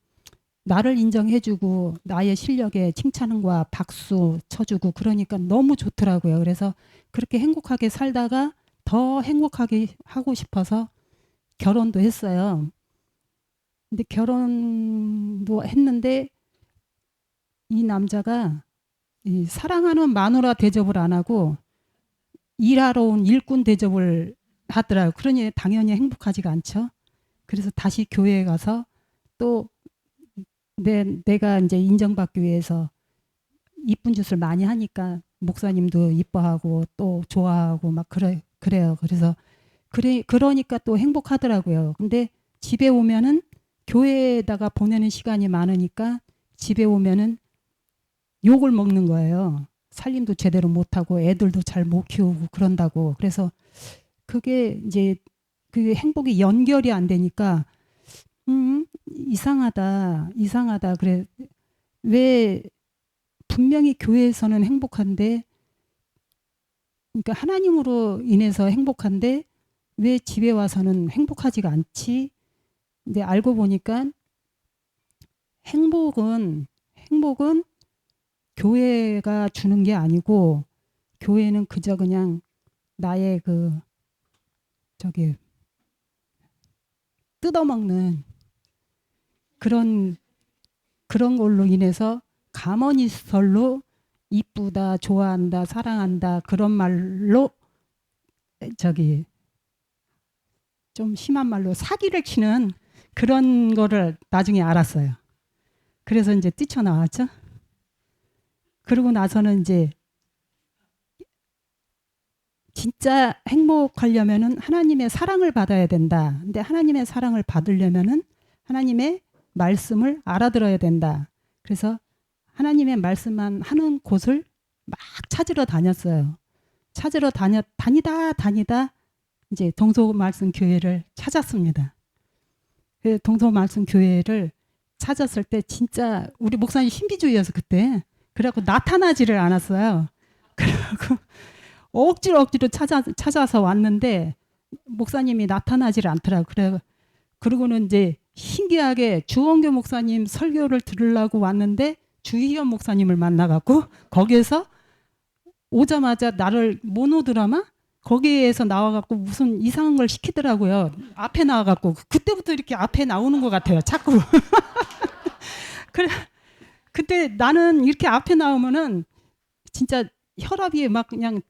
나를 인정해주고 나의 실력에 칭찬과 박수 쳐주고 그러니까 너무 좋더라고요. 그래서 그렇게 행복하게 살다가 더 행복하게 하고 싶어서 결혼도 했어요. 근데 결혼도 했는데 이 남자가 이 사랑하는 마누라 대접을 안 하고 일하러 온 일꾼 대접을 하더라고요. 그러니 당연히 행복하지가 않죠. 그래서 다시 교회에 가서 또 내가 이제 인정받기 위해서 이쁜 짓을 많이 하니까 목사님도 이뻐하고 또 좋아하고 막 그래요. 그래서 그러니까 또 행복하더라고요. 근데 집에 오면은 교회에다가 보내는 시간이 많으니까 집에 오면은 욕을 먹는 거예요. 살림도 제대로 못하고 애들도 잘 못 키우고 그런다고. 그래서 그게 이제 그 행복이 연결이 안 되니까 이상하다. 그래 왜 분명히 교회에서는 행복한데, 그러니까 하나님으로 인해서 행복한데 왜 집에 와서는 행복하지가 않지? 근데 알고 보니까 행복은 교회가 주는 게 아니고, 교회는 그저 그냥 나의 그 저기 뜯어먹는 그런 걸로 인해서 가머니설로 이쁘다, 좋아한다, 사랑한다 그런 말로 저기 좀 심한 말로 사기를 치는 그런 거를 나중에 알았어요. 그래서 이제 뛰쳐나왔죠. 그러고 나서는 이제 진짜 행복하려면은 하나님의 사랑을 받아야 된다. 근데 하나님의 사랑을 받으려면은 하나님의 말씀을 알아들어야 된다. 그래서 하나님의 말씀만 하는 곳을 막 찾으러 다녔어요. 다니다 이제 동서말씀 교회를 찾았습니다. 그 동서말씀 교회를 찾았을 때 진짜 우리 목사님 신비주의여서 그때 그래갖고 나타나지를 않았어요. 그래갖고 억지로 찾아서 왔는데 목사님이 나타나지를 않더라고. 그러고는 이제 신기하게 주원교 목사님 설교를 들으려고 왔는데 주희연 목사님을 만나갖고 거기에서 오자마자 나를 모노드라마 거기에서 나와갖고 무슨 이상한 걸 시키더라고요. 앞에 나와갖고 그때부터 이렇게 앞에 나오는 것 같아요. 자꾸. 그래 그때 나는 이렇게 앞에 나오면은 진짜 혈압이 막 그냥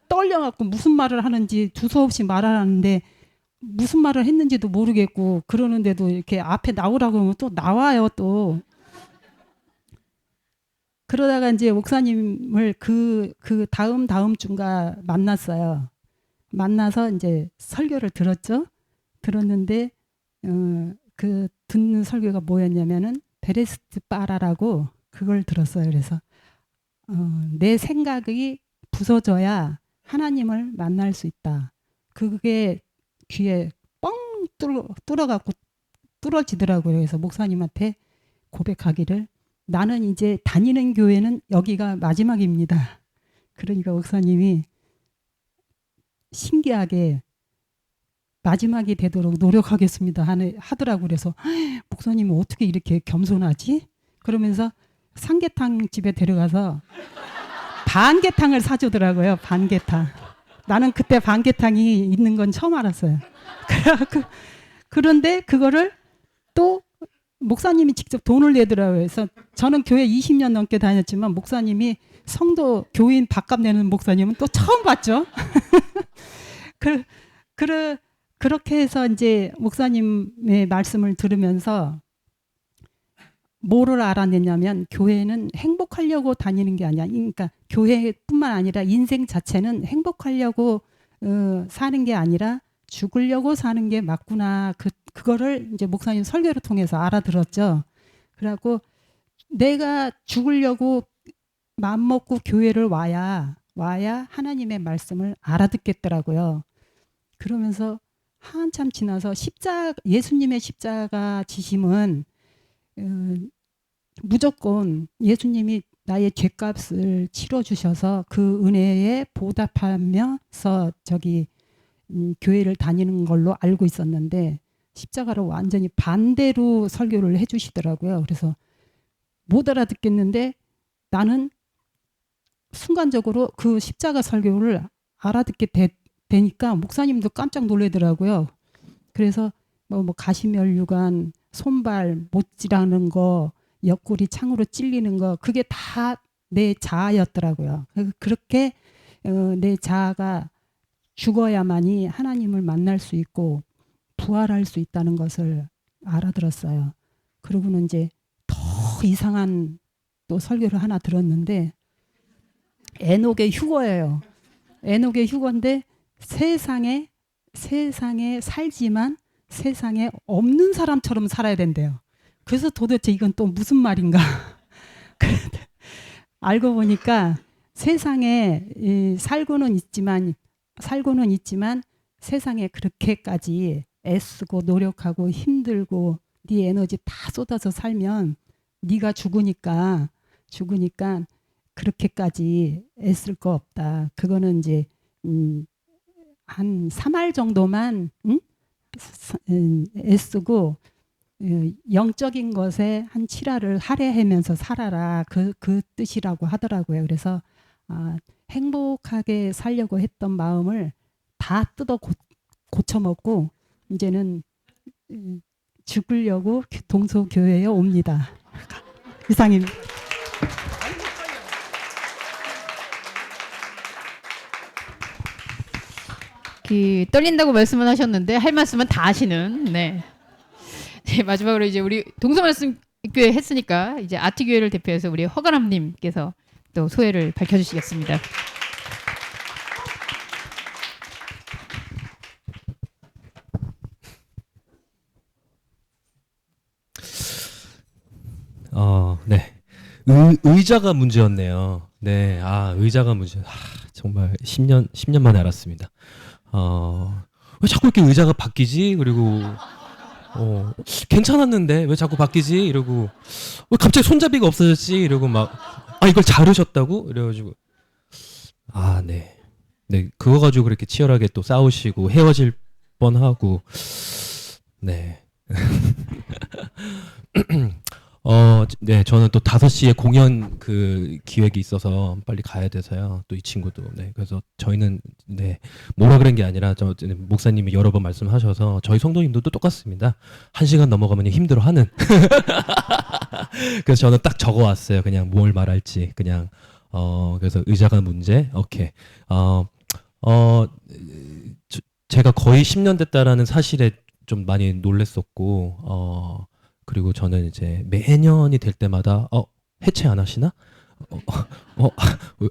떨려갖고 무슨 말을 하는지 두서없이 말하는데 무슨 말을 했는지도 모르겠고 그러는데도 이렇게 앞에 나오라고 하면 또 나와요 또. 그러다가 이제 목사님을 그 다음 주인가 만났어요. 만나서 이제 설교를 들었죠. 들었는데 그 듣는 설교가 뭐였냐면은 베레스트 바라라고 그걸 들었어요. 그래서 내 생각이 부서져야 하나님을 만날 수 있다. 그게 귀에 뻥 뚫어갖고 뚫어지더라고요. 그래서 목사님한테 고백하기를 나는 이제 다니는 교회는 여기가 마지막입니다. 그러니까 목사님이 신기하게 마지막이 되도록 노력하겠습니다 하더라고요. 그래서 목사님은 어떻게 이렇게 겸손하지? 그러면서 삼계탕 집에 데려가서 반계탕을 사주더라고요. 반계탕. 나는 그때 반계탕이 있는 건 처음 알았어요. 그런데 그거를 또 목사님이 직접 돈을 내더라고요. 그래서 저는 교회 20년 넘게 다녔지만 목사님이 성도 교인 밥값 내는 목사님은 또 처음 봤죠. 그렇게 해서 이제 목사님의 말씀을 들으면서 뭐를 알아냈냐면 교회는 행복하려고 다니는 게 아니야. 그러니까 교회뿐만 아니라 인생 자체는 행복하려고 사는 게 아니라 죽으려고 사는 게 맞구나. 그거를 이제 목사님 설교를 통해서 알아들었죠. 그래갖고 내가 죽으려고 마음먹고 교회를 와야 하나님의 말씀을 알아듣겠더라고요. 그러면서 한참 지나서 예수님의 십자가 지심은 무조건 예수님이 나의 죄값을 치러주셔서 그 은혜에 보답하면서 교회를 다니는 걸로 알고 있었는데 십자가로 완전히 반대로 설교를 해주시더라고요. 그래서 못 알아듣겠는데 나는 순간적으로 그 십자가 설교를 알아듣게 되니까 목사님도 깜짝 놀라더라고요. 그래서 뭐 가시면류관, 손발 못질하는 거, 옆구리 창으로 찔리는 거 그게 다 내 자아였더라고요. 그렇게 내 자아가 죽어야만이 하나님을 만날 수 있고 부활할 수 있다는 것을 알아들었어요. 그러고는 이제 더 이상한 또 설교를 하나 들었는데 에녹의 휴거예요. 에녹의 휴거인데 세상에 살지만 세상에 없는 사람처럼 살아야 된대요. 그래서 도대체 이건 또 무슨 말인가? 알고 보니까 세상에 살고는 있지만 세상에 그렇게까지 애쓰고 노력하고 힘들고 네 에너지 다 쏟아서 살면 네가 죽으니까 그렇게까지 애쓸 거 없다. 그거는 이제 한 3할 정도만 애쓰고 영적인 것에 한 7할을 할애하면서 살아라. 그 뜻이라고 하더라고요. 그래서 행복하게 살려고 했던 마음을 다 뜯어 고쳐먹고 이제는 죽으려고 동서교회에 옵니다. 이상입니다. 떨린다고 말씀을 하셨는데 할 말씀은 다 하시는. 네. 네, 마지막으로 이제 우리 동서말씀교회 했으니까 이제 아티교회를 대표해서 우리 허가람님께서 또 소회를 밝혀주시겠습니다. 네. 의자가 문제였네요. 네, 의자가 문제. 정말 10년 만에 알았습니다. 왜 자꾸 이렇게 의자가 바뀌지? 그리고 괜찮았는데 왜 자꾸 바뀌지? 이러고 왜 갑자기 손잡이가 없어졌지? 이러고 이걸 자르셨다고? 이래가지고 네. 네, 그거 가지고 그렇게 치열하게 또 싸우시고 헤어질 뻔하고 네. 네, 저는 또 5시에 공연 그 기획이 있어서 빨리 가야 돼서요. 또 이 친구도. 네, 그래서 저희는, 네, 뭐라 그런 게 아니라, 목사님이 여러 번 말씀하셔서 저희 성도님들도 똑같습니다. 1시간 넘어가면 힘들어 하는. 그래서 저는 딱 적어 왔어요. 그냥 뭘 말할지. 그냥, 그래서 의자가 문제? 오케이. 제가 거의 10년 됐다라는 사실에 좀 많이 놀랬었고, 그리고 저는 이제 매년이 될 때마다 해체 안 하시나?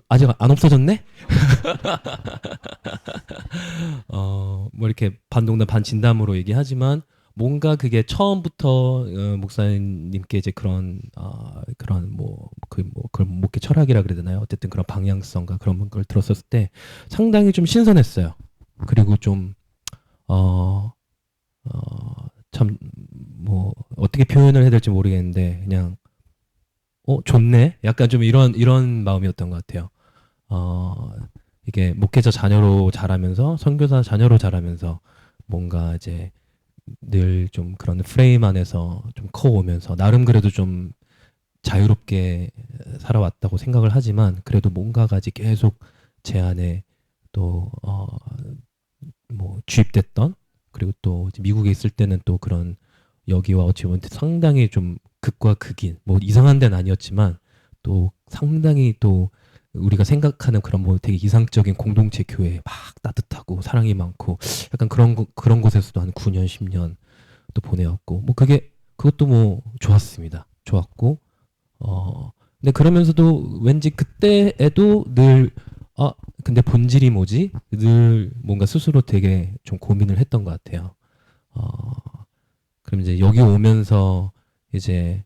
아직 안 없어졌네? 뭐 이렇게 반동단 반진담으로 얘기하지만 뭔가 그게 처음부터 목사님께 이제 그런 목회 철학이라 그래야 되나요? 어쨌든 그런 방향성과 그런 걸 들었었을 때 상당히 좀 신선했어요. 그리고 좀 참 뭐 어떻게 표현을 해야 될지 모르겠는데 그냥 좋네? 약간 좀 이런 마음이었던 것 같아요. 이게 목회자 자녀로 자라면서 선교사 자녀로 자라면서 뭔가 이제 늘 좀 그런 프레임 안에서 좀 커오면서 나름 그래도 좀 자유롭게 살아왔다고 생각을 하지만 그래도 뭔가가 이제 계속 제 안에 또 뭐 주입됐던 그리고 또 미국에 있을 때는 또 그런 여기와 어찌 보면 상당히 좀 극과 극인 뭐 이상한 데는 아니었지만 또 상당히 또 우리가 생각하는 그런 뭐 되게 이상적인 공동체 교회 막 따뜻하고 사랑이 많고 약간 그런 곳에서도 한 9년 10년 또 보내왔고 뭐 그것도 뭐 좋았습니다. 좋았고 근데 그러면서도 왠지 그때에도 늘 근데 본질이 뭐지? 늘 뭔가 스스로 되게 좀 고민을 했던 것 같아요. 그럼 이제 여기 오면서 이제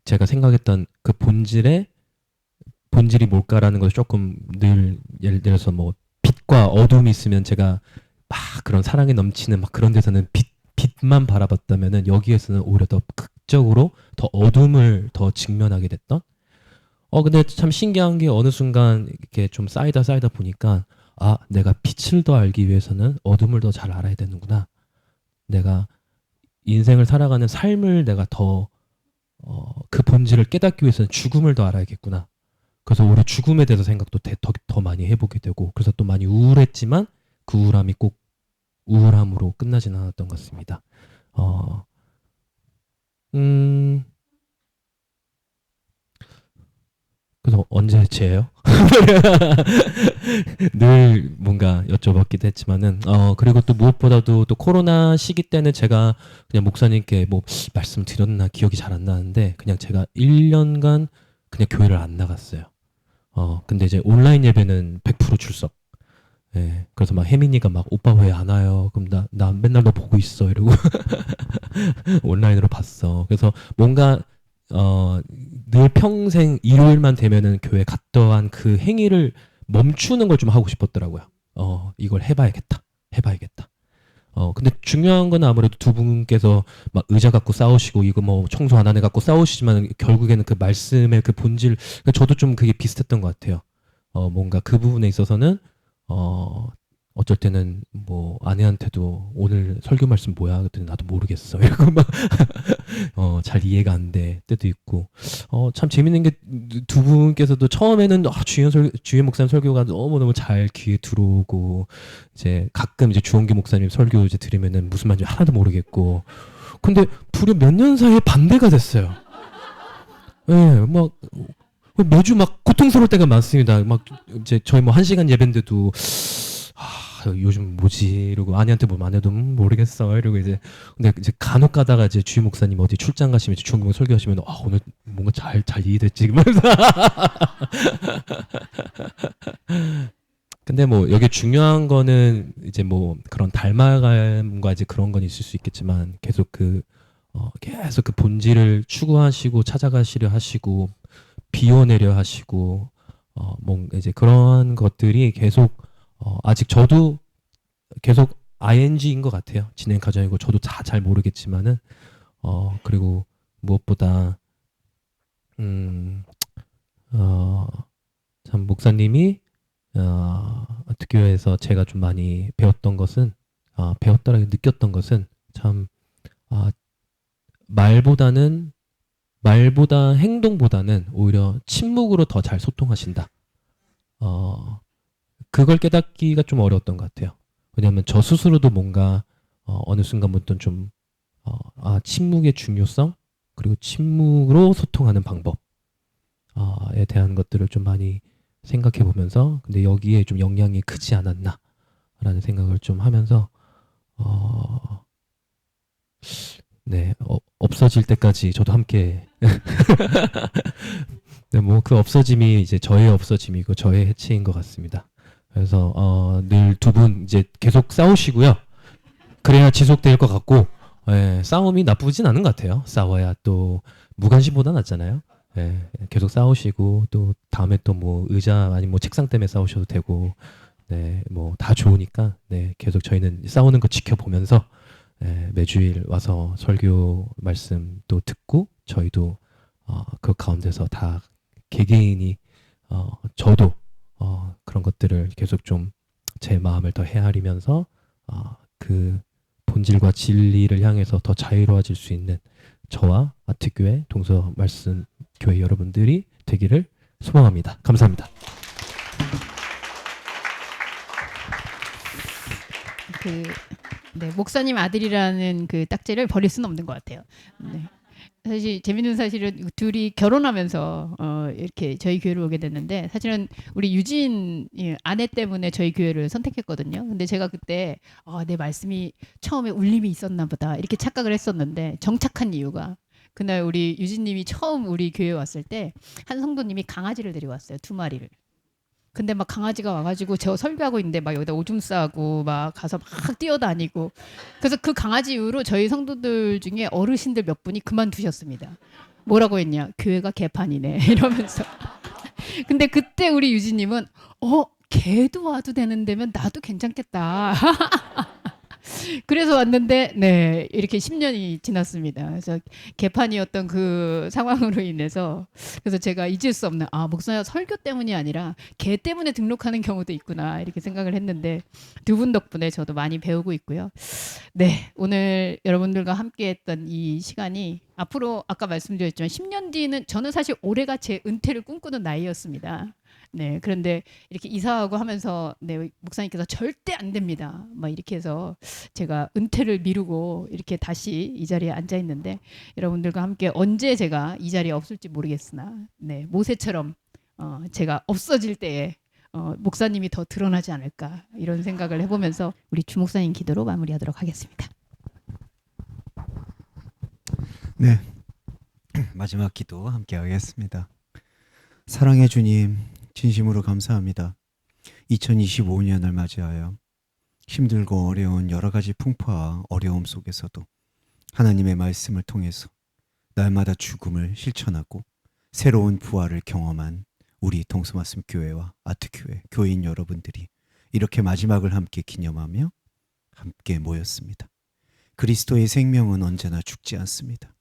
제가 생각했던 그 본질이 뭘까라는 것을 조금 늘 예를 들어서 뭐 빛과 어둠이 있으면 제가 막 그런 사랑에 넘치는 막 그런 데서는 빛만 바라봤다면은 여기에서는 오히려 더 극적으로 더 어둠을 더 직면하게 됐던. 근데 참 신기한 게 어느 순간 이렇게 좀 쌓이다 보니까 내가 빛을 더 알기 위해서는 어둠을 더 잘 알아야 되는구나. 내가 인생을 살아가는 삶을 내가 더 그 본질을 깨닫기 위해서는 죽음을 더 알아야겠구나. 그래서 오히려 죽음에 대해서 생각도 더 많이 해보게 되고 그래서 또 많이 우울했지만 그 우울함이 꼭 우울함으로 끝나지는 않았던 것 같습니다. 그래서 언제 해체해요? 늘 뭔가 여쭤봤기도 했지만은 그리고 또 무엇보다도 또 코로나 시기 때는 제가 그냥 목사님께 뭐 말씀드렸나 기억이 잘 안 나는데 그냥 제가 1년간 그냥 교회를 안 나갔어요. 근데 이제 온라인 예배는 100% 출석. 예. 그래서 막 혜민이가 막 오빠 왜 안 와요? 그럼 나 맨날 너 보고 있어 이러고 온라인으로 봤어. 그래서 뭔가 늘 평생 일요일만 되면은 교회 갔더한 그 행위를 멈추는 걸 좀 하고 싶었더라고요. 이걸 해봐야겠다. 근데 중요한 건 아무래도 두 분께서 막 의자 갖고 싸우시고 이거 뭐 청소 안 하네 갖고 싸우시지만 결국에는 그 말씀의 그 본질, 저도 좀 그게 비슷했던 것 같아요. 뭔가 그 부분에 있어서는 어쩔 때는 뭐 아내한테도 오늘 설교 말씀 뭐야? 그랬더니 나도 모르겠어. 이러고 막 잘 이해가 안 돼 때도 있고. 참 재밌는 게 두 분께서도 처음에는 주현 목사님 설교가 너무너무 잘 귀에 들어오고, 이제 가끔 이제 주원기 목사님 설교 이제 들으면은 무슨 말인지 하나도 모르겠고. 근데 불과 몇 년 사이에 반대가 됐어요. 예, 막 매주 막 고통스러울 때가 많습니다. 막 이제 저희 뭐 1시간 예배인데도 요즘 뭐지? 이러고 아내한테 뭐 안 해도 모르겠어. 이러고 이제 근데 이제 간혹 가다가 이제 주임 목사님 어디 출장 가시면 이제 중국 설교하시면 오늘 뭔가 잘 이해됐지. 근데 뭐 여기 중요한 거는 이제 뭐 그런 닮아감과 이제 그런 건 있을 수 있겠지만 계속 계속 그 본질을 추구하시고 찾아가시려 하시고 비워내려 하시고 뭔가 이제 그런 것들이 계속 아직 저도 계속 ING인 것 같아요. 진행 과정이고 저도 다 잘 모르겠지만은 그리고 무엇보다 참 목사님이 특교에서 제가 좀 많이 배웠던 것은 배웠다라고 느꼈던 것은 참 말보다 행동보다는 오히려 침묵으로 더 잘 소통하신다. 그걸 깨닫기가 좀 어려웠던 것 같아요. 왜냐하면 저 스스로도 뭔가 어느 순간부터는 좀 침묵의 중요성, 그리고 침묵으로 소통하는 방법에 대한 것들을 좀 많이 생각해 보면서, 근데 여기에 좀 영향이 크지 않았나라는 생각을 좀 하면서 네, 없어질 때까지 저도 함께 네, 뭐 그 없어짐이 이제 저의 없어짐이고 저의 해체인 것 같습니다. 그래서 늘 두 분 이제 계속 싸우시고요. 그래야 지속될 것 같고, 싸움이 나쁘진 않은 것 같아요. 싸워야 또 무관심보다 낫잖아요. 계속 싸우시고 또 다음에 또 뭐 의자 아니면 뭐 책상 때문에 싸우셔도 되고, 네, 뭐 다 좋으니까 네, 계속 저희는 싸우는 거 지켜보면서 매주일 와서 설교 말씀 또 듣고 저희도 그 가운데서 다 개개인이 저도 그런 것들을 계속 좀 제 마음을 더 헤아리면서 그 본질과 진리를 향해서 더 자유로워질 수 있는 저와 아트교회 동서 말씀 교회 여러분들이 되기를 소망합니다. 감사합니다. 네, 목사님 아들이라는 그 딱지를 버릴 수는 없는 것 같아요. 네. 사실 재밌는 사실은 둘이 결혼하면서 이렇게 저희 교회를 오게 됐는데, 사실은 우리 유진 아내 때문에 저희 교회를 선택했거든요. 근데 제가 그때 내 말씀이 처음에 울림이 있었나 보다 이렇게 착각을 했었는데, 정착한 이유가 그날 우리 유진님이 처음 우리 교회에 왔을 때 한 성도님이 강아지를 데리고 왔어요. 2마리를. 근데 막 강아지가 와가지고 저 설교하고 있는데 막 여기다 오줌 싸고 막 가서 막 뛰어다니고, 그래서 그 강아지 이후로 저희 성도들 중에 어르신들 몇 분이 그만두셨습니다. 뭐라고 했냐, 교회가 개판이네 이러면서. 근데 그때 우리 유진님은 개도 와도 되는 데면 나도 괜찮겠다. 그래서 왔는데 네, 이렇게 10년이 지났습니다. 그래서 개판이었던 그 상황으로 인해서, 그래서 제가 잊을 수 없는 목사님 설교 때문이 아니라 개 때문에 등록하는 경우도 있구나 이렇게 생각을 했는데, 두 분 덕분에 저도 많이 배우고 있고요. 네, 오늘 여러분들과 함께했던 이 시간이 앞으로 아까 말씀드렸지만 10년 뒤는 저는 사실 올해가 제 은퇴를 꿈꾸는 나이였습니다. 네, 그런데 이렇게 이사하고 하면서 네, 목사님께서 절대 안 됩니다. 막 이렇게 해서 제가 은퇴를 미루고 이렇게 다시 이 자리에 앉아 있는데, 여러분들과 함께 언제 제가 이 자리에 없을지 모르겠으나 네, 모세처럼 제가 없어질 때에 목사님이 더 드러나지 않을까 이런 생각을 해보면서 우리 주 목사님 기도로 마무리하도록 하겠습니다. 네, 마지막 기도 함께 하겠습니다. 사랑해 주님, 진심으로 감사합니다. 2025년을 맞이하여 힘들고 어려운 여러 가지 풍파와 어려움 속에서도 하나님의 말씀을 통해서 날마다 죽음을 실천하고 새로운 부활을 경험한 우리 동서말씀 교회와 아트교회 교인 여러분들이 이렇게 마지막을 함께 기념하며 함께 모였습니다. 그리스도의 생명은 언제나 죽지 않습니다.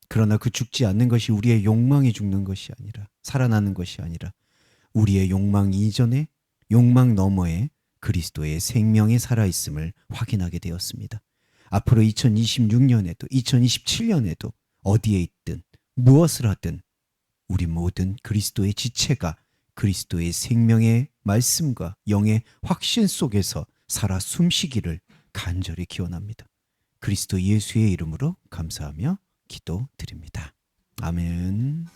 그러나 그 죽지 않는 것이 우리의 욕망이 죽는 것이 아니라, 살아나는 것이 아니라 우리의 욕망 이전에, 욕망 너머에 그리스도의 생명이 살아있음을 확인하게 되었습니다. 앞으로 2026년에도 2027년에도 어디에 있든 무엇을 하든 우리 모든 그리스도의 지체가 그리스도의 생명의 말씀과 영의 확신 속에서 살아 숨쉬기를 간절히 기원합니다. 그리스도 예수의 이름으로 감사하며 기도드립니다. 아멘.